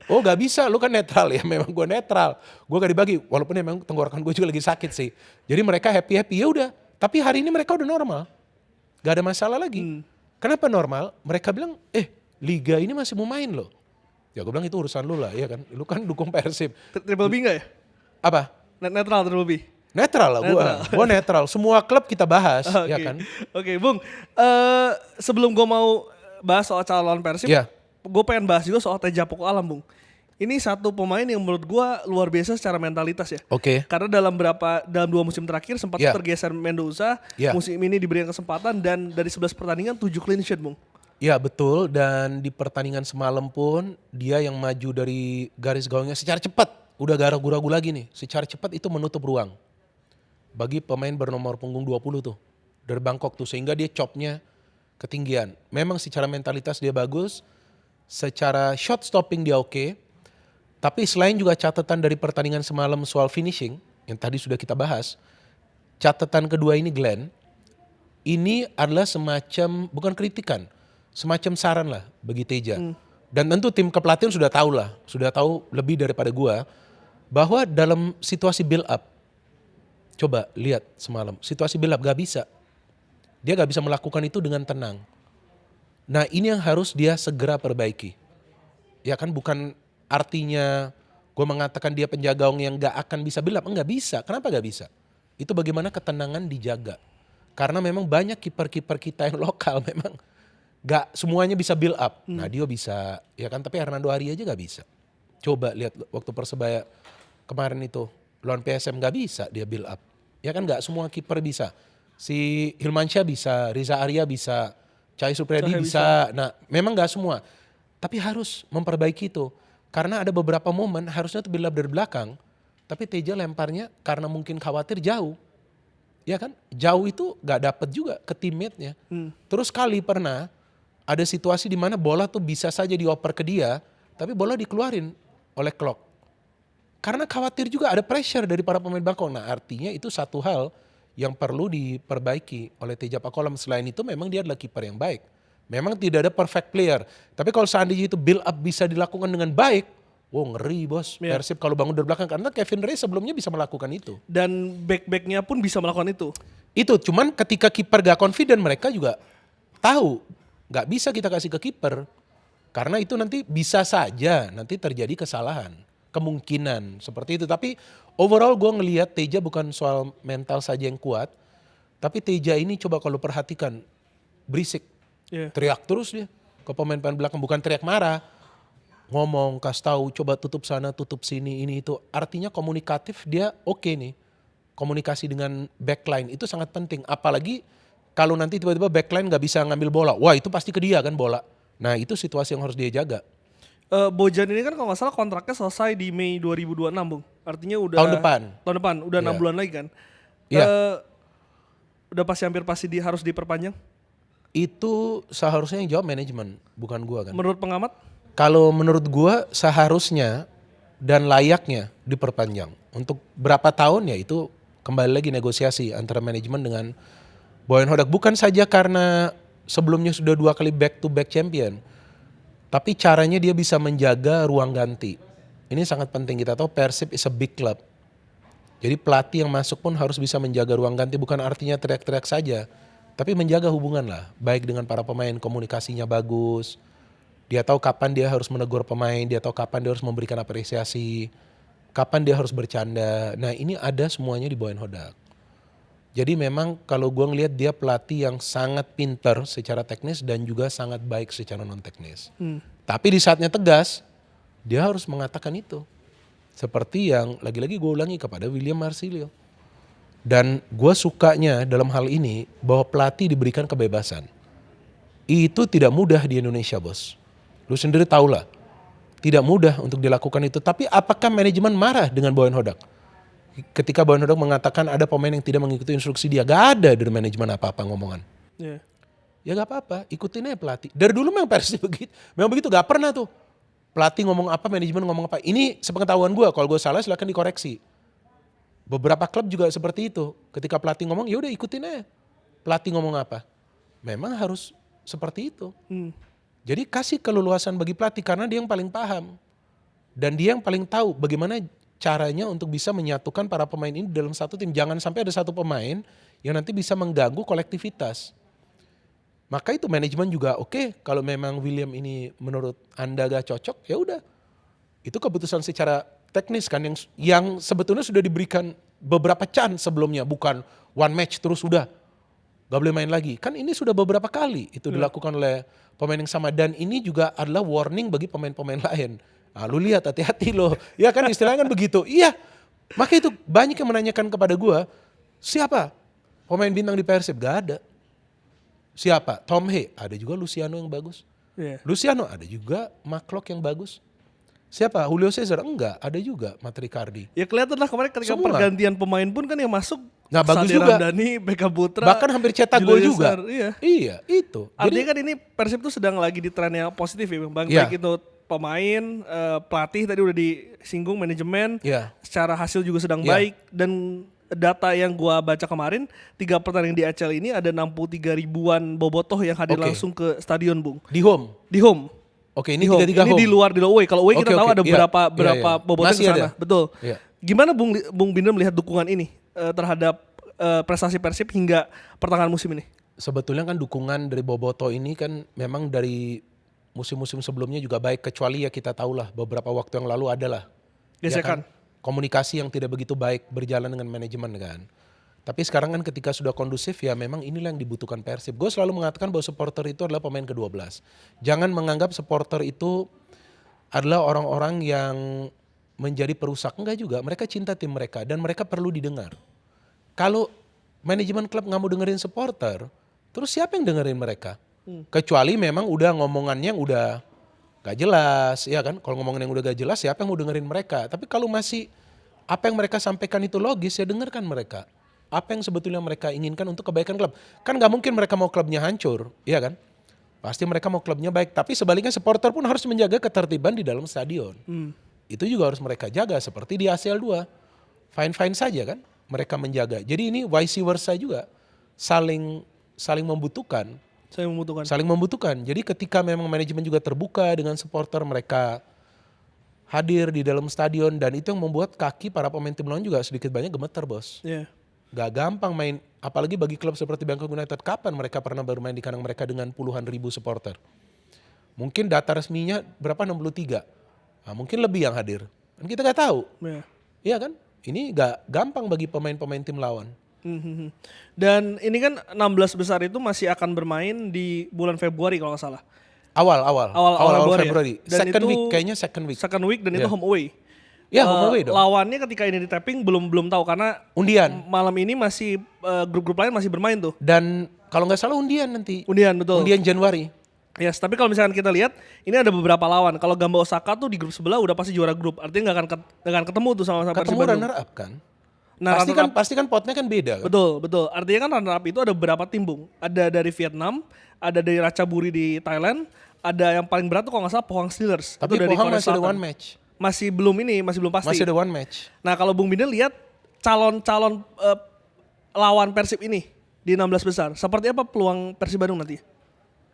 Oh gak bisa, lu kan netral ya. Memang gue netral. Gue gak dibagi. Walaupun memang tenggorokan gue juga lagi sakit sih. Jadi mereka happy-happy, ya udah. Tapi hari ini mereka udah normal. Gak ada masalah lagi. Kenapa normal? Mereka bilang, Liga ini masih mau main loh. Ya gue bilang itu urusan lu lah, ya kan. Lu kan dukung Persib. Triple B gak ya? Apa? Netral Triple B. Netral lah gue. Gue netral. Semua klub kita bahas, ya kan. Oke, Bung. Sebelum gue mau bahas soal calon Persib, gue pengen bahas juga soal Teja Poko Alam, Bung. Ini satu pemain yang menurut gue luar biasa secara mentalitas ya. Karena dalam 2 musim terakhir sempat tergeser Mendoza. Musim ini diberikan kesempatan dan dari 11 pertandingan 7 clean sheet, Bung. Iya betul, dan di pertandingan semalam pun dia yang maju dari garis gawangnya secara cepat. Udah gak ragu-ragu lagi nih, secara cepat itu menutup ruang bagi pemain bernomor punggung 20 tuh dari Bangkok tuh, sehingga dia chopnya ketinggian. Memang secara mentalitas dia bagus, secara shot stopping dia oke. Tapi selain juga catatan dari pertandingan semalam soal finishing yang tadi sudah kita bahas, catatan kedua ini Glenn, ini adalah semacam, bukan kritikan, semacam saran lah bagi Teja. Dan tentu tim kepelatihan sudah tahu lah, sudah tahu lebih daripada gua, bahwa dalam situasi build up, coba lihat semalam, situasi build up gak bisa. Dia gak bisa melakukan itu dengan tenang. Nah ini yang harus dia segera perbaiki. Ya kan, bukan artinya gue mengatakan dia penjaga gawang yang gak akan bisa build up. Enggak bisa, kenapa gak bisa? Itu bagaimana ketenangan dijaga. Karena memang banyak kiper-kiper kita yang lokal memang gak semuanya bisa build up. Nah dia bisa, ya kan, tapi Hernando Ari aja gak bisa. Coba lihat waktu Persebaya kemarin itu, lawan PSM gak bisa dia build up. Ya kan gak semua kiper bisa. Si Hilmansyah bisa, Riza Arya bisa, Cahaya Supriyadi bisa. Nah memang gak semua. Tapi harus memperbaiki itu. Karena ada beberapa momen harusnya tuh build up dari belakang. Tapi Teja lemparnya karena mungkin khawatir jauh. Ya kan, jauh itu gak dapet juga ke teammate-nya. Terus kali pernah ada situasi di mana bola tuh bisa saja dioper ke dia, tapi bola dikeluarin oleh Klok. Karena khawatir juga ada pressure dari para pemain Bangkok. Nah artinya itu satu hal yang perlu diperbaiki oleh Teja Pakualam. Selain itu memang dia adalah kiper yang baik. Memang tidak ada perfect player. Tapi kalau seandainya itu build up bisa dilakukan dengan baik, wow ngeri bos. Iya. Persib kalau bangun dari belakang. Karena Kevin Rey sebelumnya bisa melakukan itu. Dan back-backnya pun bisa melakukan itu. Itu cuman ketika kiper gak confident mereka juga tahu gak bisa kita kasih ke kiper. Karena itu nanti bisa saja nanti terjadi kesalahan. Kemungkinan seperti itu. Tapi overall gue ngelihat Teja bukan soal mental saja yang kuat. Tapi Teja ini coba kalau perhatikan berisik. Iya. Teriak terus dia ke pemain-pemain belakang. Bukan teriak marah. Ngomong, kasih tahu, coba tutup sana, tutup sini, ini itu. Artinya komunikatif dia oke nih. Komunikasi dengan backline itu sangat penting. Apalagi kalau nanti tiba-tiba backline gak bisa ngambil bola. Wah itu pasti ke dia kan bola. Nah itu situasi yang harus dia jaga. Bojan ini kan kalau nggak salah kontraknya selesai di Mei 2026 Bung. Artinya udah Tahun depan. Tahun depan, udah 6 Iya. bulan lagi kan. Iya. Udah pasti harus diperpanjang. Itu seharusnya yang jawab manajemen, bukan gua kan. Menurut pengamat? Kalau menurut gua seharusnya dan layaknya diperpanjang. Untuk berapa tahun ya itu kembali lagi negosiasi antara manajemen dengan Boyan Hodak. Bukan saja karena sebelumnya sudah 2 kali back to back champion. Tapi caranya dia bisa menjaga ruang ganti. Ini sangat penting, kita tahu Persib is a big club. Jadi pelatih yang masuk pun harus bisa menjaga ruang ganti, bukan artinya teriak-teriak saja. Tapi menjaga hubungan lah, baik dengan para pemain, komunikasinya bagus. Dia tahu kapan dia harus menegur pemain, dia tahu kapan dia harus memberikan apresiasi, kapan dia harus bercanda. Nah ini ada semuanya di Boyan Hodak. Jadi memang kalau gue ngelihat dia pelatih yang sangat pintar secara teknis dan juga sangat baik secara non teknis. Tapi di saatnya tegas, dia harus mengatakan itu. Seperti yang lagi-lagi gue ulangi kepada William Marsilio. Dan gue sukanya dalam hal ini bahwa pelatih diberikan kebebasan. Itu tidak mudah di Indonesia bos. Lu sendiri tahu lah. Tidak mudah untuk dilakukan itu. Tapi apakah manajemen marah dengan Boyan Hodak? Ketika Boyan Hodak mengatakan ada pemain yang tidak mengikuti instruksi dia. Gak ada dari manajemen apa-apa ngomongan. Iya. Ya gak apa-apa, ikutin aja pelatih. Dari dulu memang Persib begitu. Memang begitu, gak pernah tuh. Pelatih ngomong apa, manajemen ngomong apa. Ini sepengetahuan gue, kalau gue salah silakan dikoreksi. Beberapa klub juga seperti itu. Ketika pelatih ngomong, ya udah ikutin aja. Pelatih ngomong apa. Memang harus seperti itu. Jadi kasih keleluasan bagi pelatih karena dia yang paling paham. Dan dia yang paling tahu bagaimana caranya untuk bisa menyatukan para pemain ini dalam satu tim. Jangan sampai ada satu pemain yang nanti bisa mengganggu kolektivitas. Maka itu manajemen juga oke, kalau memang William ini menurut Anda gak cocok, ya udah. Itu keputusan secara teknis kan yang sebetulnya sudah diberikan beberapa chance sebelumnya, bukan one match terus udah gak boleh main lagi. Kan ini sudah beberapa kali itu dilakukan oleh pemain yang sama dan ini juga adalah warning bagi pemain-pemain lain. Nah, lu lihat hati-hati loh. Ya kan istilahnya kan begitu. Iya. Maka itu banyak yang menanyakan kepada gua, siapa pemain bintang di Persib? Gak ada. Siapa? Tom He, ada juga Luciano yang bagus. Iya. Luciano ada juga Maklok yang bagus. Siapa? Julio Cesar? Enggak, ada juga Matricardi. Ya kelihatan lah kemarin ketika Semua. pergantian pemain pun kan yang masuk Nggak bagus Sandi juga. Ramdhani, Beka Putra. Bahkan hampir cetak Julio gol juga. Cesar, Iya. Iya, itu. Artinya kan ini Persib tuh sedang lagi di tren yang positif ya Bang. Iya. Baik itu pemain, pelatih tadi udah disinggung, manajemen. Iya. Secara hasil juga sedang Iya. baik. Dan data yang gua baca kemarin, 3 pertandingan di ACL ini ada 63 ribuan bobotoh yang hadir Oke. langsung ke stadion Bung. Di home. Di home. Oke, ini Di home. 3-3 Ini home. di luar away. Kalau away kita Oke, tahu oke. ada Iya. berapa Iya. bobotoh Masih ke sana. ada. Betul. Iya. Gimana Bung Binder melihat dukungan ini terhadap prestasi Persib hingga pertengahan musim ini? Sebetulnya kan dukungan dari Boboto ini kan memang dari musim-musim sebelumnya juga baik. Kecuali ya kita tahulah beberapa waktu yang lalu adalah. Gesekan. Komunikasi yang tidak begitu baik berjalan dengan manajemen kan. Tapi sekarang kan ketika sudah kondusif ya memang inilah yang dibutuhkan Persib. Gue selalu mengatakan bahwa supporter itu adalah pemain ke-12. Jangan menganggap supporter itu adalah orang-orang yang menjadi perusak. Enggak juga, mereka cinta tim mereka dan mereka perlu didengar. Kalau manajemen klub nggak mau dengerin supporter, terus siapa yang dengerin mereka? Kecuali memang udah ngomongannya yang udah gak jelas, ya kan? Kalau ngomongin yang udah gak jelas, siapa yang mau dengerin mereka? Tapi kalau masih apa yang mereka sampaikan itu logis, ya dengarkan mereka. Apa yang sebetulnya mereka inginkan untuk kebaikan klub? Kan nggak mungkin mereka mau klubnya hancur, ya kan? Pasti mereka mau klubnya baik. Tapi sebaliknya supporter pun harus menjaga ketertiban di dalam stadion. Itu juga harus mereka jaga seperti di ACL 2. Fine-fine saja kan mereka menjaga. Jadi ini vice versa juga. Saling membutuhkan. Saya membutuhkan. Saling membutuhkan. Jadi ketika memang manajemen juga terbuka dengan supporter, mereka hadir di dalam stadion dan itu yang membuat kaki para pemain tim lawan juga sedikit banyak gemeter, bos. Iya. Gak gampang main, apalagi bagi klub seperti Bangkok United. Kapan mereka pernah bermain di kandang mereka dengan puluhan ribu supporter? Mungkin data resminya berapa, 63. Nah, mungkin lebih yang hadir. Dan kita gak tahu. Iya. Iya kan? Ini gak gampang bagi pemain-pemain tim lawan. Dan ini kan 16 besar itu masih akan bermain di bulan Februari kalau nggak salah. Awal ya? Februari. Dan Second itu week, kayaknya second week. Second week dan itu Iya. home away. Ya, home away dong. Lawannya ketika ini di tapping belum tahu karena Undian. malam ini masih grup-grup lain masih bermain tuh. Dan kalau nggak salah undian nanti. Undian betul. Undian Januari. Yes, tapi kalau misalkan kita lihat ini ada beberapa lawan. Kalau Gamba Osaka tuh di grup sebelah udah pasti juara grup. Artinya nggak akan ketemu tuh sama Persib Ketemu Bandung. runner up kan. Nah, Pasti kan potnya kan beda kan. betul. Artinya kan runner up itu ada beberapa tim, Bung. Ada dari Vietnam, ada dari Ratchaburi di Thailand, ada yang paling berat tuh kalau nggak salah Pohang Steelers. Tapi itu dari Pohang Korea masih ada Selatan. one match. Masih belum pasti. Masih ada one match. Nah, kalau Bung Binde lihat calon-calon lawan Persib ini di 16 besar, seperti apa peluang Persib Bandung nanti?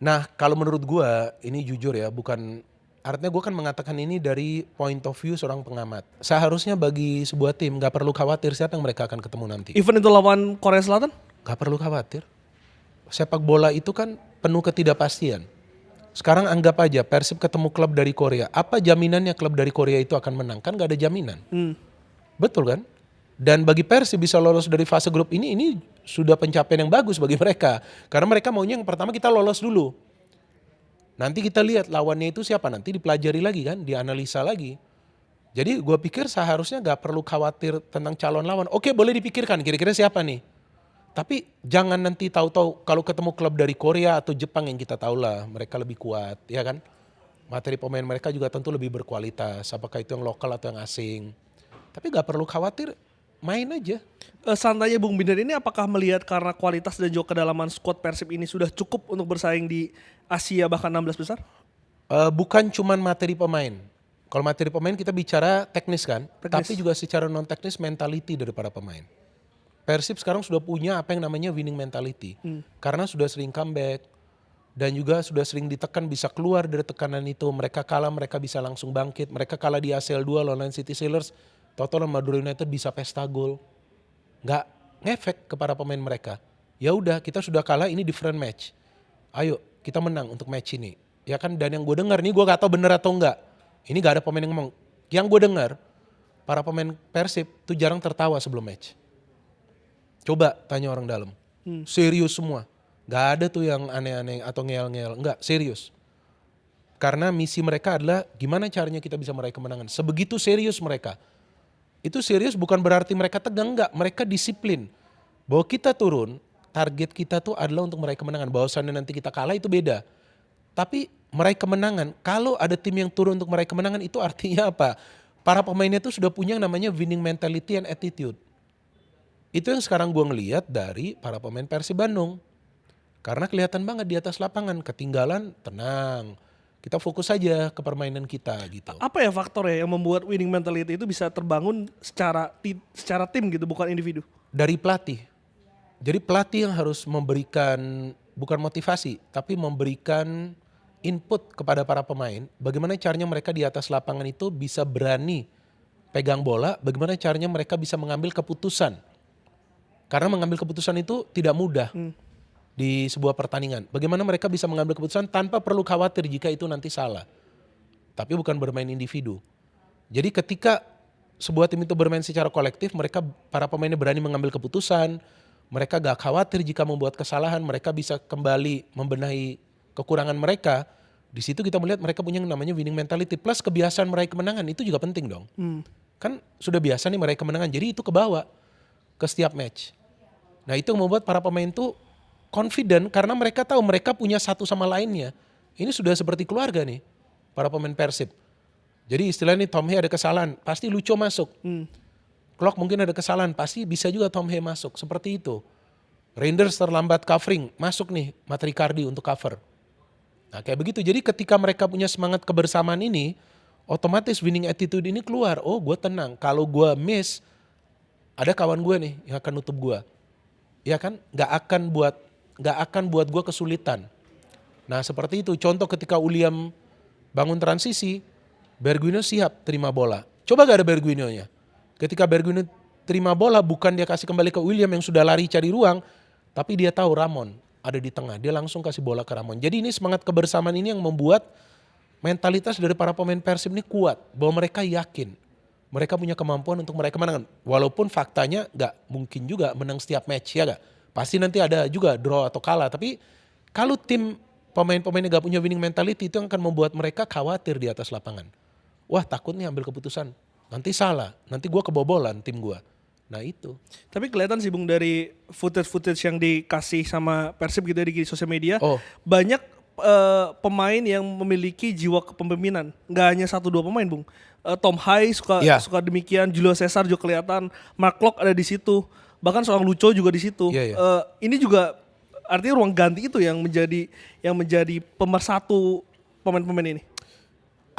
Nah, kalau menurut gua ini jujur ya, bukan artinya gua kan mengatakan ini dari point of view seorang pengamat. Seharusnya bagi sebuah tim gak perlu khawatir siapa yang mereka akan ketemu nanti. Event itu lawan Korea Selatan? Gak perlu khawatir. Sepak bola itu kan penuh ketidakpastian. Sekarang anggap aja Persib ketemu klub dari Korea. Apa jaminannya klub dari Korea itu akan menang? Kan gak ada jaminan. Betul kan? Dan bagi Persib bisa lolos dari fase grup ini sudah pencapaian yang bagus bagi mereka. Karena mereka maunya yang pertama kita lolos dulu. Nanti kita lihat lawannya itu siapa, nanti dipelajari lagi kan, dianalisa lagi. Jadi gue pikir seharusnya gak perlu khawatir tentang calon lawan. Oke, boleh dipikirkan kira-kira siapa nih. Tapi jangan nanti tahu-tahu kalau ketemu klub dari Korea atau Jepang yang kita tahu lah mereka lebih kuat, ya kan. Materi pemain mereka juga tentu lebih berkualitas, apakah itu yang lokal atau yang asing. Tapi gak perlu khawatir, main aja. Santainya Bung Binder ini apakah melihat karena kualitas dan juga kedalaman skuad Persib ini sudah cukup untuk bersaing di Asia bahkan 16 besar? Bukan cuman materi pemain. Kalau materi pemain kita bicara teknis kan, Teknis. tapi juga secara non teknis mentality dari para pemain. Persib sekarang sudah punya apa yang namanya winning mentality. Karena sudah sering comeback dan juga sudah sering ditekan bisa keluar dari tekanan itu. Mereka kalah, mereka bisa langsung bangkit. Mereka kalah di ACL 2 lawan City Sailors, total Madura United bisa pesta gol. Nggak ngefek kepada pemain mereka. Ya udah, kita sudah kalah, ini different match. Ayo kita menang untuk match ini. Ya kan, dan yang gue dengar nih, gue gak tahu bener atau enggak. Ini gak ada pemain yang ngomong. Yang gue dengar, para pemain Persib tuh jarang tertawa sebelum match. Coba tanya orang dalam. Serius semua. Gak ada tuh yang aneh-aneh atau ngel-ngel. Enggak, serius. Karena misi mereka adalah gimana caranya kita bisa meraih kemenangan. Sebegitu serius mereka. Itu serius bukan berarti mereka tegang, enggak. Mereka disiplin. Bahwa kita turun, target kita tuh adalah untuk meraih kemenangan. Bahwasannya nanti kita kalah itu beda. Tapi meraih kemenangan, kalau ada tim yang turun untuk meraih kemenangan itu artinya apa? Para pemainnya tuh sudah punya yang namanya winning mentality and attitude. Itu yang sekarang gue ngelihat dari para pemain Persib Bandung. Karena kelihatan banget di atas lapangan, ketinggalan, tenang. Kita fokus aja ke permainan kita gitu. Apa ya faktor ya yang membuat winning mentality itu bisa terbangun secara tim gitu, bukan individu? Dari pelatih. Jadi pelatih yang harus memberikan, bukan motivasi, tapi memberikan input kepada para pemain. Bagaimana caranya mereka di atas lapangan itu bisa berani pegang bola, bagaimana caranya mereka bisa mengambil keputusan. Karena mengambil keputusan itu tidak mudah di sebuah pertandingan. Bagaimana mereka bisa mengambil keputusan tanpa perlu khawatir jika itu nanti salah. Tapi bukan bermain individu. Jadi ketika sebuah tim itu bermain secara kolektif, mereka para pemainnya berani mengambil keputusan, mereka gak khawatir jika membuat kesalahan, mereka bisa kembali membenahi kekurangan mereka. Di situ kita melihat mereka punya yang namanya winning mentality plus kebiasaan meraih kemenangan, itu juga penting dong. Kan sudah biasa nih meraih kemenangan, jadi itu kebawa ke setiap match. Nah itu yang membuat para pemain tuh confident karena mereka tahu mereka punya satu sama lainnya. Ini sudah seperti keluarga nih para pemain Persib. Jadi istilahnya Tom Hee ada kesalahan, pasti Lucho masuk. Klok mungkin ada kesalahan, pasti bisa juga Tom Hee masuk. Seperti itu. Rangers terlambat covering, masuk nih Matricardi untuk cover. Nah kayak begitu, jadi ketika mereka punya semangat kebersamaan ini, otomatis winning attitude ini keluar. Oh gue tenang, kalau gue miss, ada kawan gue nih yang akan nutup gue. Ya kan, nggak akan buat gue kesulitan. Nah seperti itu, contoh ketika William bangun transisi, Bergwijn siap terima bola. Coba gak ada Bergwijnnya. Ketika Bergwijn terima bola, bukan dia kasih kembali ke William yang sudah lari cari ruang, tapi dia tahu Ramon ada di tengah, dia langsung kasih bola ke Ramon. Jadi ini semangat kebersamaan ini yang membuat mentalitas dari para pemain Persib ini kuat, bahwa mereka yakin mereka punya kemampuan untuk mereka menang. Walaupun faktanya gak mungkin juga menang setiap match, ya gak? Pasti nanti ada juga draw atau kalah, tapi kalau tim pemain-pemainnya gak punya winning mentality, itu yang akan membuat mereka khawatir di atas lapangan. Wah takut nih ambil keputusan, nanti salah, nanti gue kebobolan tim gue. Nah itu. Tapi kelihatan sih Bung dari footage yang dikasih sama Persib gitu ya di sosial media, banyak pemain yang memiliki jiwa kepemimpinan. Nggak hanya 1-2 pemain Bung. Tom Hai suka demikian, Julio Cesar juga kelihatan, Mark Locke ada di situ, bahkan seorang Lucho juga di situ. Ini juga artinya ruang ganti itu yang menjadi pemersatu pemain-pemain ini.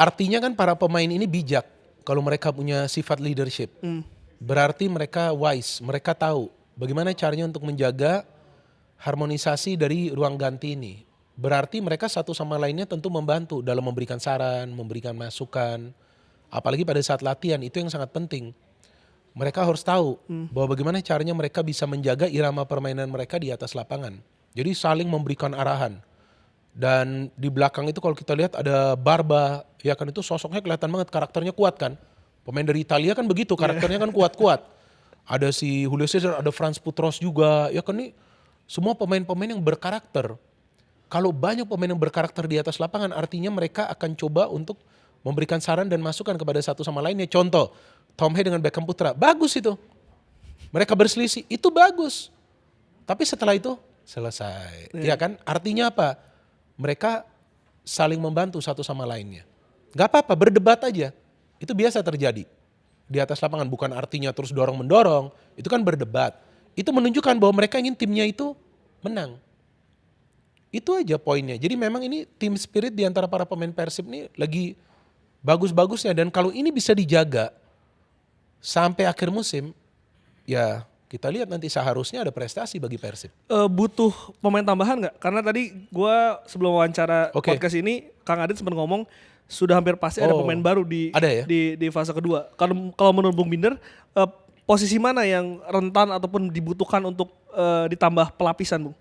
Artinya kan para pemain ini bijak kalau mereka punya sifat leadership. Berarti mereka wise, mereka tahu bagaimana caranya untuk menjaga harmonisasi dari ruang ganti ini. Berarti mereka satu sama lainnya tentu membantu dalam memberikan saran, memberikan masukan. Apalagi pada saat latihan, itu yang sangat penting. Mereka harus tahu bahwa bagaimana caranya mereka bisa menjaga irama permainan mereka di atas lapangan. Jadi saling memberikan arahan. Dan di belakang itu kalau kita lihat ada Barba, ya kan itu sosoknya kelihatan banget, karakternya kuat kan. Pemain dari Italia kan begitu, karakternya kan kuat-kuat. Ada si Julio Cesar, ada Franz Putros juga, ya kan ini semua pemain-pemain yang berkarakter. Kalau banyak pemain yang berkarakter di atas lapangan, artinya mereka akan coba untuk memberikan saran dan masukan kepada satu sama lainnya. Contoh, Tom Hay dengan Beckham Putra, bagus itu. Mereka berselisih, itu bagus. Tapi setelah itu selesai, ya kan? Artinya apa? Mereka saling membantu satu sama lainnya. Gak apa-apa, berdebat aja. Itu biasa terjadi di atas lapangan. Bukan artinya terus dorong-mendorong, itu kan berdebat. Itu menunjukkan bahwa mereka ingin timnya itu menang. Itu aja poinnya. Jadi memang ini team spirit di antara para pemain Persib ini lagi bagus-bagusnya. Dan kalau ini bisa dijaga sampai akhir musim, ya kita lihat nanti seharusnya ada prestasi bagi Persib. Butuh pemain tambahan nggak? Karena tadi gue sebelum wawancara podcast ini, Kang Adit sempat ngomong sudah hampir pasti ada pemain baru di fase kedua. Kalau menurut Bung Binder, posisi mana yang rentan ataupun dibutuhkan untuk ditambah pelapisan, Bung?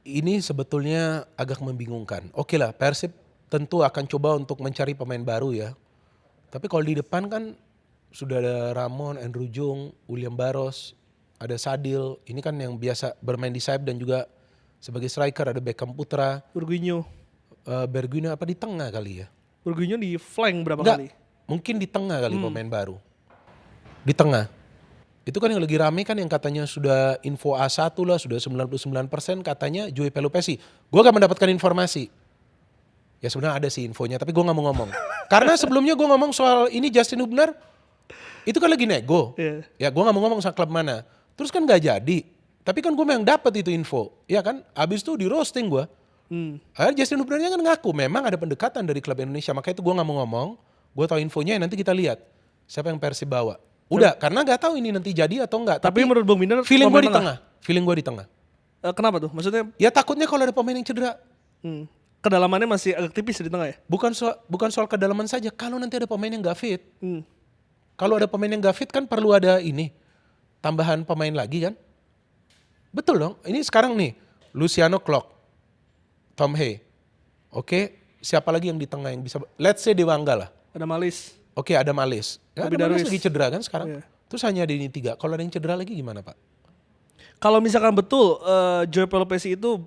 Ini sebetulnya agak membingungkan. Oke lah, Persib tentu akan coba untuk mencari pemain baru ya. Tapi kalau di depan kan sudah ada Ramon, Andrew Jung, William Barros, ada Sadil, ini kan yang biasa bermain di sayap dan juga sebagai striker, ada Beckham Putra. Bergwijn apa di tengah kali ya? Bergwijn di flank berapa kali? Mungkin di tengah kali pemain baru. Di tengah. Itu kan yang lagi rame kan yang katanya sudah info A1 lah, sudah 99% katanya Joey Pelupesi. Gue gak mendapatkan informasi. Ya sebenarnya ada sih infonya, tapi gue gak mau ngomong. Karena sebelumnya gue ngomong soal ini Justin Hubner, itu kan lagi nego. Ya gue gak mau ngomong sama klub mana. Terus kan gak jadi. Tapi kan gue memang dapat itu info. Ya kan, abis itu di roasting gue. Akhirnya Justin Hubnernya kan ngaku memang ada pendekatan dari klub Indonesia. Makanya itu gue gak mau ngomong. Gue tahu infonya, nanti kita lihat siapa yang Persib bawa. Udah, karena gak tahu ini nanti jadi atau enggak. Tapi menurut Bung Binder, feeling gue di tengah. Feeling gue di tengah. Kenapa tuh? Maksudnya? Ya takutnya kalau ada pemain yang cedera. Kedalamannya masih agak tipis di tengah ya? Bukan soal kedalaman saja. Kalau nanti ada pemain yang gak fit. Kalau ada pemain yang gak fit kan perlu ada ini. Tambahan pemain lagi kan. Betul dong. Ini sekarang nih. Luciano Klok. Tom Hay. Oke. Siapa lagi yang di tengah yang bisa. Let's say Dewangga lah. Ada Malis. Oke, ada Malis. Ya, ada Malis lagi cedera kan sekarang. Yeah. Terus hanya ada ini 3. Kalau ada yang cedera lagi gimana Pak? Kalau misalkan betul Joey Pelupesi itu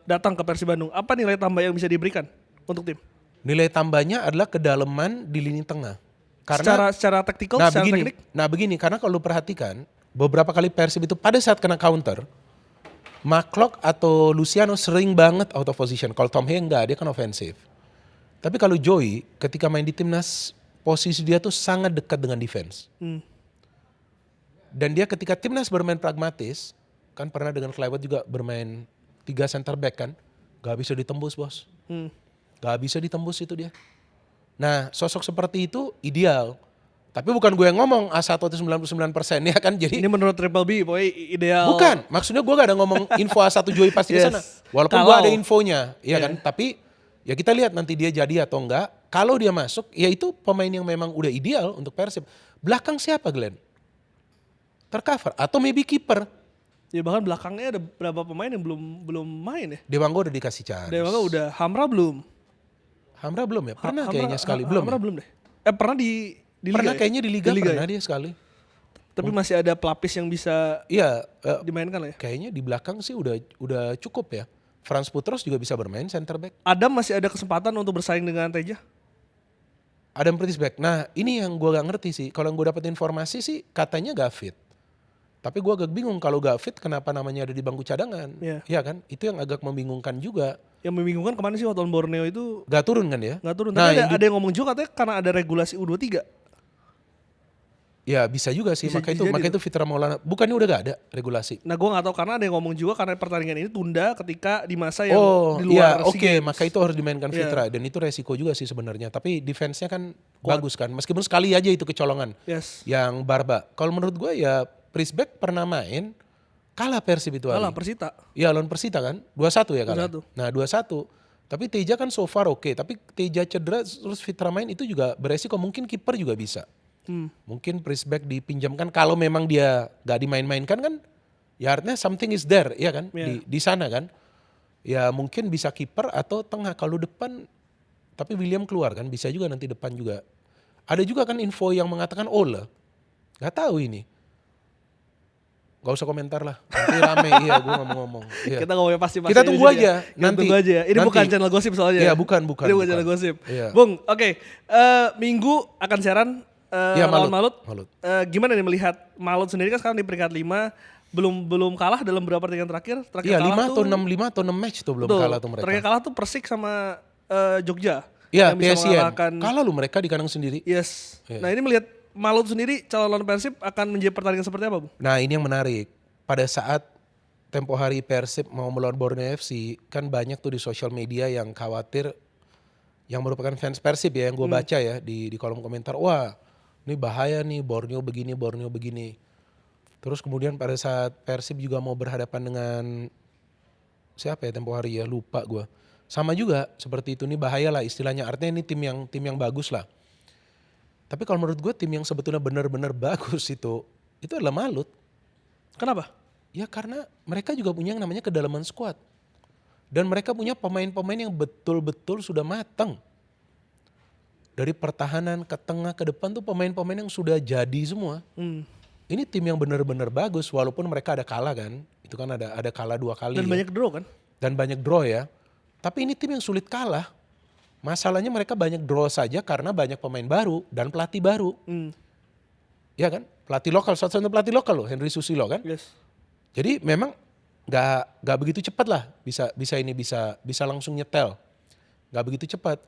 datang ke Persib Bandung, apa nilai tambah yang bisa diberikan untuk tim? Nilai tambahnya adalah kedalaman di lini tengah. Karena secara taktikal, secara teknik? Nah begini, karena kalau lu perhatikan, beberapa kali Persib itu pada saat kena counter, McLeod atau Luciano sering banget out of position. Kalau Tom Hay enggak, dia kan ofensif. Tapi kalau Joey ketika main di timnas, posisi dia tuh sangat dekat dengan defense. Dan dia ketika timnas bermain pragmatis, kan pernah dengan Kluivert juga bermain 3 center back kan, gak bisa ditembus bos. Gak bisa ditembus itu dia. Nah sosok seperti itu ideal. Tapi bukan gue yang ngomong A1 atau 99% ya kan. Jadi Ini menurut Triple B, boy ideal. bukan, maksudnya gue gak ada ngomong info A1 Joey pasti ke Yes. sana. Walaupun gue Kalau- ada infonya, ya Yeah. kan. Tapi ya kita lihat nanti dia jadi atau enggak. Kalau dia masuk, ya itu pemain yang memang udah ideal untuk Persib. Belakang siapa Glenn? Tercover atau maybe kiper. Ya bahkan belakangnya ada berapa pemain yang belum main ya. Dewangga udah dikasih chance. Dewa udah, Hamra belum. Hamra belum ya? Pernah Hamra- kayaknya sekali, belum Hamra ya? belum deh. Pernah di liga. Pernah ya? kayaknya di Liga, Di pernah ya? dia sekali. Tapi masih ada pelapis yang bisa Iya, dimainkan lah ya. kayaknya di belakang sih udah cukup ya. Franz Putros juga bisa bermain center back. Adam masih ada kesempatan untuk bersaing dengan Teja. Adam Pritzbeck. Nah ini yang gue gak ngerti sih. Kalau yang gue dapat informasi sih katanya gak fit. Tapi gue agak bingung kalau gak fit kenapa namanya ada di bangku cadangan. Iya. Iya kan? Itu yang agak membingungkan juga. Yang membingungkan kemana sih waktu lawan Borneo itu Gak turun kan ya? nggak turun. Nah, Tapi yang ada yang ngomong juga katanya karena ada regulasi U23. Ya bisa juga sih. Bisa Maka jadi itu Fitra Maulana. Bukannya udah gak ada regulasi? Nah gue nggak tahu karena ada yang ngomong juga karena pertandingan ini tunda ketika di masa yang Oh di luar iya SEA oke. Games. Maka itu harus dimainkan Iya. Fitra. Dan itu resiko juga sih sebenarnya. Tapi defense-nya kan bagus kan. Meskipun sekali aja itu kecolongan. Yes. Yang Barba. Kalau menurut gue ya Pritzbeck pernah main. Kalah Persib itu hari. Kalah Persita. Iya lawan Persita kan 2-1 ya kalah. 2-1. Nah 2-1. Tapi Teja kan so far oke. Tapi Teja cedera terus Fitra main itu juga beresiko. Mungkin kiper juga bisa. Mungkin Pritzbeck dipinjamkan kalau memang dia gak dimain-mainkan kan. Ya artinya something is there ya kan. Yeah. Di sana kan. Ya mungkin bisa kiper atau tengah. Kalau depan tapi William keluar kan. Bisa juga nanti depan juga. Ada juga kan info yang mengatakan Ole. Gak tahu ini. Gak usah komentar lah. Nanti rame. Iya gue gak mau ngomong. Iya. Kita ngomongnya pasti Kita tunggu di sini aja, ya. Kita nanti. tunggu aja ya. Ini Nanti. bukan channel gosip soalnya. Iya, bukan. Ini bukan channel bukan. gosip. Iya. Bung, oke. Minggu akan siaran Iya, lawan Malut. Malut. Gimana nih melihat Malut sendiri kan sekarang di peringkat 5 belum kalah dalam beberapa pertandingan terakhir. Iya kalah 5 atau 6 match tuh belum Betul. kalah tuh mereka. Terakhir kalah tuh Persik sama Jogja. Iya yang bisa PSIN. mengalahkan- Kalah lu mereka di kandang sendiri. Yes. Iya. Nah ini melihat Malut sendiri calon lawan Persib akan menjadi pertandingan seperti apa, Bu? Nah ini yang menarik. Pada saat tempo hari Persib mau melawan Borneo FC. Kan banyak tuh di sosial media yang khawatir. Yang merupakan fans Persib ya yang gue baca ya di kolom komentar. Wah ini bahaya nih Borneo begini, Borneo begini. Terus kemudian pada saat Persib juga mau berhadapan dengan siapa ya tempo hari ya lupa gue. Sama juga seperti itu, nih bahaya lah istilahnya. Artinya ini tim yang bagus lah. Tapi kalau menurut gue tim yang sebetulnya benar-benar bagus itu adalah Malut. Kenapa? Ya karena mereka juga punya yang namanya kedalaman skuad. Dan mereka punya pemain-pemain yang betul-betul sudah matang. Dari pertahanan ke tengah ke depan tuh pemain-pemain yang sudah jadi semua. Ini tim yang benar-benar bagus walaupun mereka ada kalah kan. Itu kan ada kalah 2 kali. Dan ya. banyak draw kan? Dan banyak draw ya. Tapi ini tim yang sulit kalah. Masalahnya mereka banyak draw saja karena banyak pemain baru dan pelatih baru. Ya kan? Pelatih lokal, satu-satunya pelatih lokal loh, Henry Susilo kan. Yes. Jadi memang nggak begitu cepat lah bisa langsung nyetel. Nggak begitu cepat.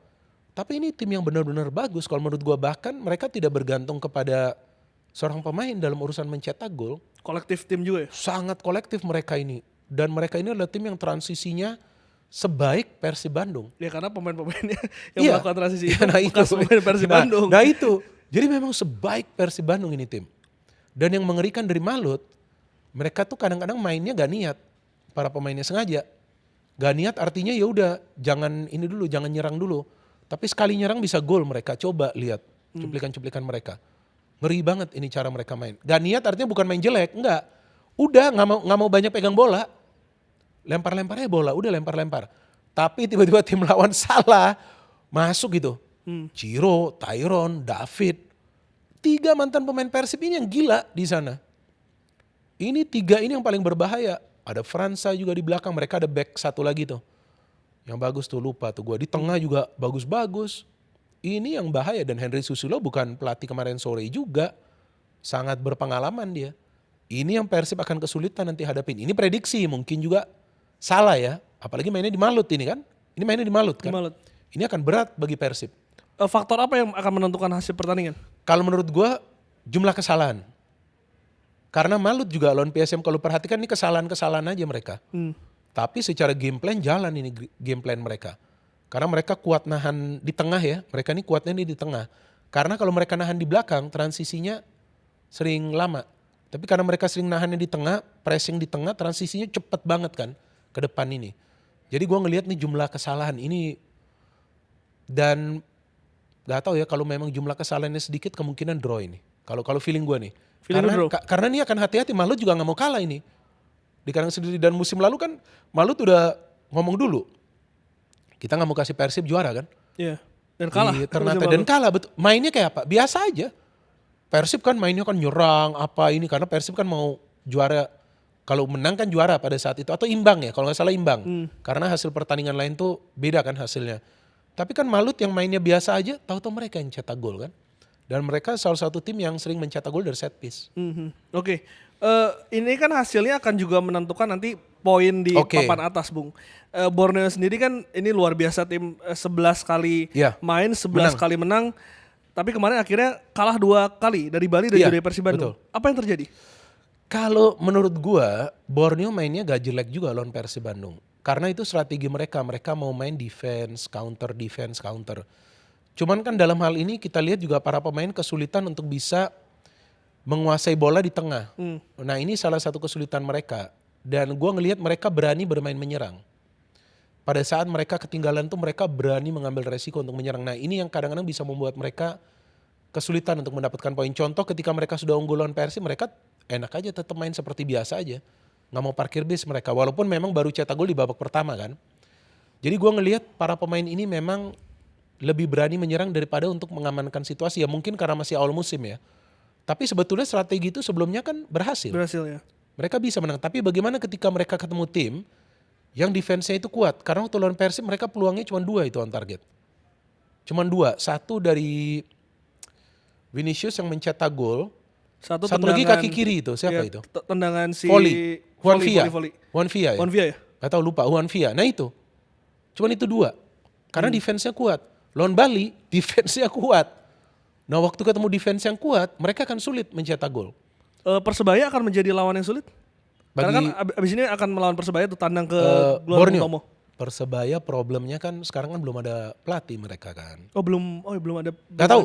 Tapi ini tim yang benar-benar bagus. Kalau menurut gua bahkan mereka tidak bergantung kepada seorang pemain dalam urusan mencetak gol. Kolektif tim juga ya? Sangat kolektif mereka ini. Dan mereka ini adalah tim yang transisinya sebaik Persib Bandung. Ya karena pemain-pemainnya yang Iya. melakukan transisi itu Nah, bekas pemain Persib Nah, Bandung. Nah itu. Jadi memang sebaik Persib Bandung ini tim. Dan yang mengerikan dari Malut, mereka tuh kadang-kadang mainnya gak niat. Para pemainnya sengaja. Gak niat artinya ya udah jangan ini dulu, jangan nyerang dulu. Tapi sekali nyerang bisa gol mereka. Coba lihat cuplikan-cuplikan mereka. Ngeri banget ini cara mereka main. Gak niat artinya bukan main jelek, enggak. Udah nggak mau banyak pegang bola. Lempar-lemparnya bola, udah lempar-lempar. Tapi tiba-tiba tim lawan salah, masuk gitu. Ciro, Tyron, David. 3 mantan pemain Persib ini yang gila di sana. Ini 3 ini yang paling berbahaya. Ada Fransa juga di belakang, mereka ada back satu lagi tuh. Yang bagus tuh lupa tuh gue. Di tengah juga bagus-bagus. Ini yang bahaya dan Henry Susilo bukan pelatih kemarin sore juga. Sangat berpengalaman dia. Ini yang Persib akan kesulitan nanti hadapin. Ini prediksi mungkin juga salah ya. Apalagi mainnya di Malut ini kan. Ini mainnya di Malut kan. Di Malut. Ini akan berat bagi Persib. Faktor apa yang akan menentukan hasil pertandingan? Kalau menurut gue jumlah kesalahan. Karena Malut juga lawan PSM kalau perhatikan ini kesalahan-kesalahan aja mereka. Tapi secara game plan jalan ini game plan mereka. Karena mereka kuat nahan di tengah ya, mereka ini kuatnya di tengah. Karena kalau mereka nahan di belakang, transisinya sering lama. Tapi karena mereka sering nahannya di tengah, pressing di tengah, transisinya cepet banget kan ke depan ini. Jadi gue ngelihat nih jumlah kesalahan ini, dan gak tahu ya kalau memang jumlah kesalahannya sedikit kemungkinan draw ini. Kalau feeling gue nih. Feeling lu draw? Karena ini akan hati-hati, Malut juga gak mau kalah ini. Di kandang sendiri, dan musim lalu kan Malut udah ngomong dulu. Kita gak mau kasih Persib juara kan. Iya. Dan kalah. Di Ternate, dan kalah, betul. Mainnya kayak apa? Biasa aja. Persib kan mainnya kan nyerang apa ini, karena Persib kan mau juara, kalau menang kan juara pada saat itu, atau imbang ya, kalau nggak salah imbang. Karena hasil pertandingan lain tuh beda kan hasilnya. Tapi kan Malut yang mainnya biasa aja, tahu-tahu mereka yang cetak gol kan. Dan mereka salah satu tim yang sering mencetak gol dari set piece. Oke. Ini kan hasilnya akan juga menentukan nanti poin di Oke. papan atas, Bung. Borneo sendiri kan ini luar biasa tim, 11 kali Iya, main, 11 kali menang. Tapi kemarin akhirnya kalah 2 kali dari Bali dan Iya, juga dari Persib Bandung. betul. Apa yang terjadi? Kalau menurut gua, Borneo mainnya gak jelek juga lawan Persib Bandung. Karena itu strategi mereka mau main defense, counter. Cuman kan dalam hal ini kita lihat juga para pemain kesulitan untuk bisa menguasai bola di tengah. Nah ini salah satu kesulitan mereka. Dan gua ngelihat mereka berani bermain menyerang. Pada saat mereka ketinggalan tuh mereka berani mengambil resiko untuk menyerang. Nah ini yang kadang-kadang bisa membuat mereka kesulitan untuk mendapatkan poin. Contoh ketika mereka sudah unggul lawan Persib, mereka enak aja tetap main seperti biasa aja. Nggak mau parkir bis mereka, walaupun memang baru cetak gol di babak pertama kan. Jadi gue ngelihat para pemain ini memang lebih berani menyerang daripada untuk mengamankan situasi. Ya mungkin karena masih awal musim ya. Tapi sebetulnya strategi itu sebelumnya kan berhasil. Berhasil ya. Mereka bisa menang. Tapi bagaimana ketika mereka ketemu tim yang defense-nya itu kuat? Karena waktu lawan Persib mereka peluangnya cuma 2 itu on target. Cuma 2. Satu dari Vinicius yang mencetak gol. Satu lagi kaki kiri itu. Siapa itu? Tendangan si Volley. Juan Villa. volley. Juan Villa ya? Juan Villa ya? Gak tahu, lupa. Juan Villa. Nah itu. Cuman itu 2. Karena defense-nya kuat. Lawan Bali, defense-nya kuat. Nah waktu ketemu defense yang kuat, mereka akan sulit mencetak gol. Persebaya akan menjadi lawan yang sulit? Karena kan abis ini akan melawan Persebaya tuh tandang ke Gelora Bung Tomo. Persebaya problemnya kan sekarang kan belum ada pelatih mereka kan. Belum ada. Gak tahu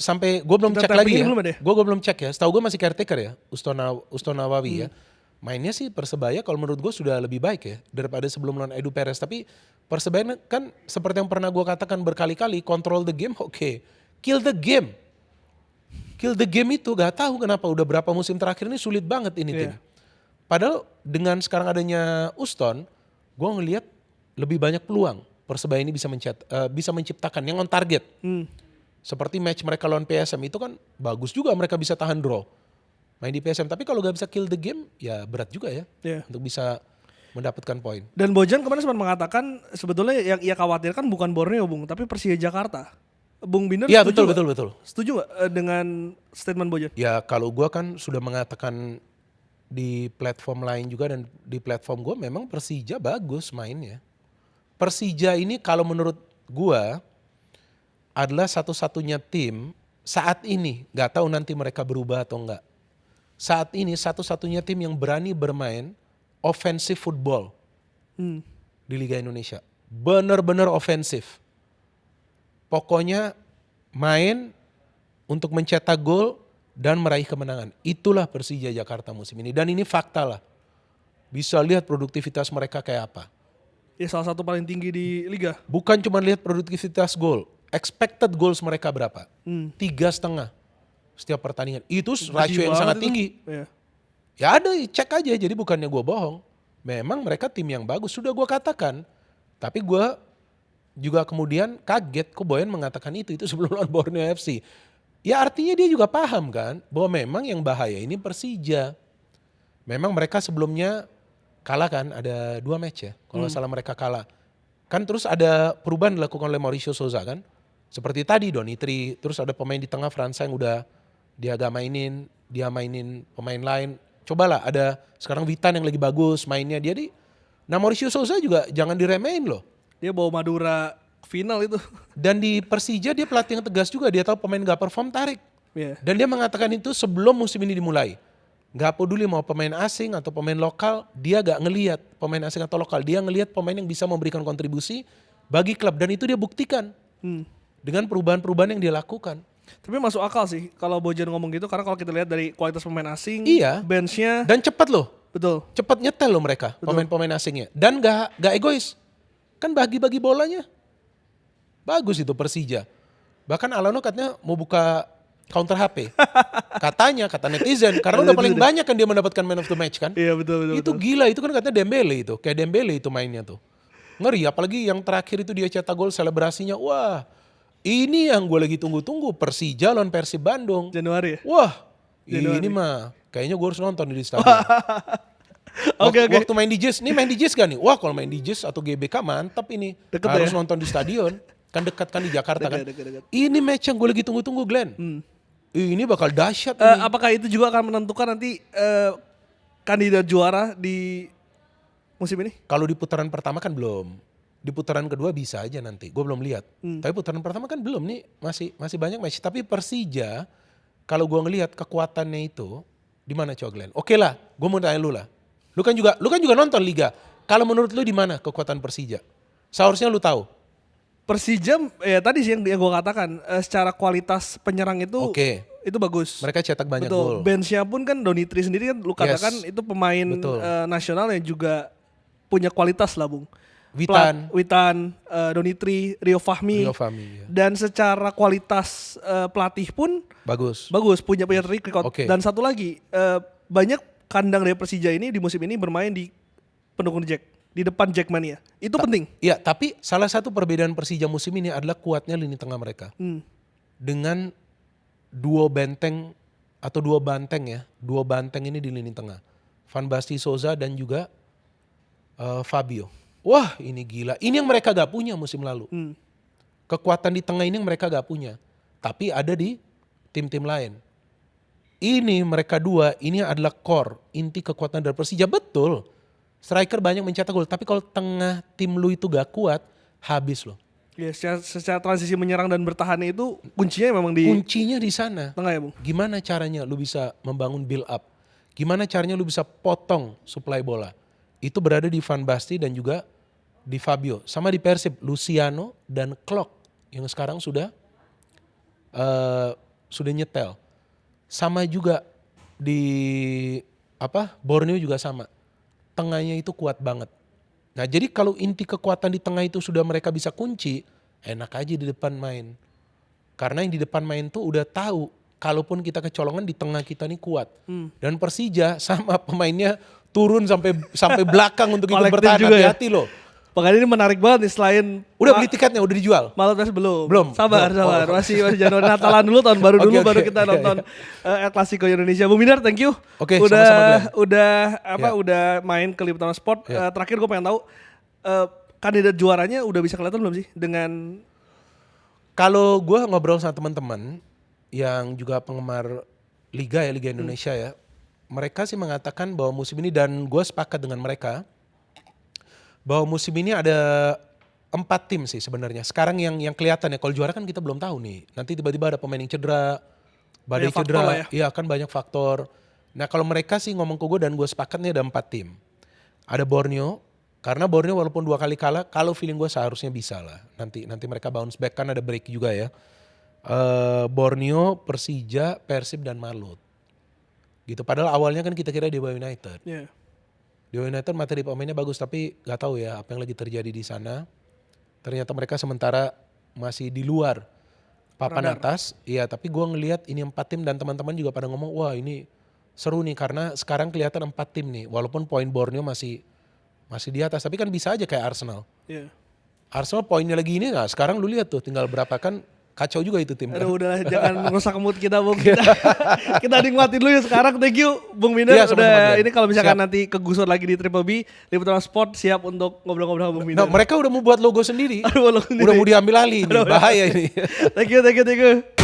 sampai gue belum cek lagi ya. Belum ada ya? Gue belum cek ya. Setahu gue masih caretaker ya, Ustonawawi ya. Mainnya sih Persebaya kalau menurut gue sudah lebih baik ya daripada sebelum lawan Edu Perez. Tapi Persebaya kan seperti yang pernah gue katakan berkali-kali, control the game oke. Kill the game. Kill the game itu gak tahu kenapa udah berapa musim terakhir ini sulit banget ini tim. Padahal dengan sekarang adanya Uston, gue ngelihat lebih banyak peluang Persebaya ini bisa menciptakan yang on target. Seperti match mereka lawan PSM itu kan bagus juga, mereka bisa tahan draw main di PSM. Tapi kalau gak bisa kill the game ya berat juga ya untuk bisa mendapatkan poin. Dan Bojan kemarin sempat mengatakan sebetulnya yang ia khawatirkan bukan Borneo, Bung, tapi Persija Jakarta. Bung Binder Iya setuju betul. Setuju gak dengan statement Bojan? Ya kalau gue kan sudah mengatakan di platform lain juga, dan di platform gue memang Persija bagus mainnya. Persija ini kalau menurut gua adalah satu-satunya tim saat ini, gak tahu nanti mereka berubah atau enggak. Saat ini satu-satunya tim yang berani bermain offensive football di Liga Indonesia. Benar-benar ofensif. Pokoknya main untuk mencetak gol dan meraih kemenangan. Itulah Persija Jakarta musim ini. Dan ini fakta lah. Bisa lihat produktivitas mereka kayak apa. Ya salah satu paling tinggi di Liga. Bukan cuma lihat produktivitas gol, expected goals mereka berapa? 3,5 setiap pertandingan. Itu rasio yang sangat tinggi. Ya ada, cek aja. Jadi bukannya gue bohong. Memang mereka tim yang bagus. Sudah gue katakan. Tapi gue juga kemudian kaget kok Boyan mengatakan itu sebelum lawan Borneo FC. Ya artinya dia juga paham kan bahwa memang yang bahaya ini Persija. Memang mereka sebelumnya kalah kan, ada 2 match ya, kalau nggak salah mereka kalah. Kan terus ada perubahan dilakukan oleh Mauricio Souza kan. Seperti tadi Donitri, terus ada pemain di tengah Fransa yang udah dia gak mainin, dia mainin pemain lain. Cobalah ada sekarang Witan yang lagi bagus mainnya dia Nah Mauricio Souza juga jangan diremehin loh. Dia bawa Madura final itu. Dan di Persija dia pelatih yang tegas juga, dia tahu pemain gak perform tarik. Dan dia mengatakan itu sebelum musim ini dimulai. Gak peduli mau pemain asing atau pemain lokal, dia gak ngelihat pemain asing atau lokal. Dia ngelihat pemain yang bisa memberikan kontribusi bagi klub dan itu dia buktikan dengan perubahan-perubahan yang dia lakukan. Tapi masuk akal sih kalau Bojan ngomong gitu karena kalau kita lihat dari kualitas pemain asing, Iya. benchnya, Dan cepat loh, betul. cepat nyetel loh mereka pemain-pemain asingnya dan gak egois, kan bagi-bagi bolanya, bagus itu Persija. Bahkan Alano katanya mau buka counter HP, kata netizen karena udah paling banyak kan dia mendapatkan man of the match kan. Iya betul. Itu gila, itu kan katanya Dembele itu, kayak Dembele itu mainnya tuh. Ngeri, apalagi yang terakhir itu dia cetak gol selebrasinya. Wah, ini yang gue lagi tunggu-tunggu, Persija lawan Persib Bandung. Januari ya? Wah, Januari. ini mah kayaknya gue harus nonton di stadion. Oke. Waktu main di Jazz, nih main di Jazz gak nih? Wah kalau main di Jazz atau GBK mantap ini. Deket harus ya? nonton di stadion, kan dekat kan di Jakarta kan. Dekat. Ini match yang gue lagi tunggu-tunggu Glenn. Ini bakal dahsyat ini. Apakah itu juga akan menentukan nanti kandidat juara di musim ini? Kalau di putaran pertama kan belum. Di putaran kedua bisa aja nanti. Gue belum lihat. Tapi putaran pertama kan belum nih. Masih banyak match. Tapi Persija, kalau gue ngelihat kekuatannya itu, di mana coba Glenn? Oke lah, gue mau tanya lu lah. Lu kan juga nonton Liga. Kalau menurut lu di mana kekuatan Persija? Seharusnya lu tahu. Persija ya tadi sih yang gue katakan secara kualitas penyerang itu Oke. itu bagus. Mereka cetak banyak gol. Benchnya pun kan Donitri sendiri kan lu katakan itu pemain nasional yang juga punya kualitas lah Bung. Witan, Donitri, Rio Fahmi. Ya. Dan secara kualitas pelatih pun Bagus. punya track record. Oke. Dan satu lagi banyak kandang dari Persija ini di musim ini bermain di pendukung Jack, di depan Jackmania. Itu penting. Iya, tapi salah satu perbedaan Persija musim ini adalah kuatnya lini tengah mereka. Dengan dua banteng ini di lini tengah. Van Basten Souza dan juga Fabio. Wah ini gila, ini yang mereka gak punya musim lalu. Kekuatan di tengah ini yang mereka gak punya. Tapi ada di tim-tim lain. Ini mereka dua, ini adalah core, inti kekuatan dari Persija. Betul, striker banyak mencetak gol. Tapi kalau tengah tim lu itu gak kuat, habis loh. Ya, secara transisi menyerang dan bertahan itu kuncinya memang Kuncinya di sana. Tengah ya Bung? Gimana caranya lu bisa membangun build up? Gimana caranya lu bisa potong suplai bola? Itu berada di Van Basten dan juga di Fabio. Sama di Persib, Luciano dan Klok yang sekarang sudah nyetel. Sama juga di Borneo juga sama. Tengahnya itu kuat banget. Nah jadi kalau inti kekuatan di tengah itu sudah mereka bisa kunci, enak aja di depan main. Karena yang di depan main tuh udah tahu, kalaupun kita kecolongan di tengah kita nih kuat. Dan Persija sama pemainnya turun sampai belakang untuk ikut bertahan, hati-hati loh. Makanya ini menarik banget nih selain Udah beli tiketnya, udah dijual? Malam belum. Belum. Sabar. Masih Januari Natalan dulu, tahun baru dulu baru kita nonton El Clasico Indonesia. Bung Minar, thank you. Oke, udah main ke Liputan Sport. Terakhir gue pengen tahu kandidat juaranya udah bisa kelihatan belum sih dengan kalau gue ngobrol sama teman-teman yang juga penggemar Liga Indonesia ya, mereka sih mengatakan bahwa musim ini, dan gue sepakat dengan mereka, bahwa musim ini ada 4 tim sih sebenarnya. Sekarang yang kelihatan ya, kalau juara kan kita belum tahu nih. Nanti tiba-tiba ada pemain yang cedera, badai cedera, iya kan banyak faktor. Nah kalau mereka sih ngomong ke gue dan gue sepakat nih ada 4 tim. Ada Borneo, karena Borneo walaupun 2 kali kalah, kalau feeling gue seharusnya bisa lah. Nanti mereka bounce back, kan ada break juga ya. Borneo, Persija, Persib dan Malut. Gitu. Padahal awalnya kan kita kira Dewa United. Yeah. Dewa United materi pemainnya bagus, tapi gak tahu ya apa yang lagi terjadi di sana. Ternyata mereka sementara masih di luar papan atas. Iya, tapi gue ngelihat ini 4 tim dan teman-teman juga pada ngomong, wah ini seru nih karena sekarang kelihatan 4 tim nih. Walaupun poin Borneo masih di atas, tapi kan bisa aja kayak Arsenal. Yeah. Arsenal poinnya lagi ini, nah sekarang lu lihat tuh tinggal berapa kan. Kacau juga itu tim. Aduh udahlah, jangan merusak mood kita Bung. Kita nikmatin dulu ya sekarang. Thank you Bung Minar. Ya, udah ini kalau misalkan nanti kegusur lagi di Triple B, Liputan Sport siap untuk ngobrol-ngobrol sama Bung Minar. Nah, mereka udah mau buat logo sendiri. Udah mau diambil alih ini. Bahaya ini. Thank you.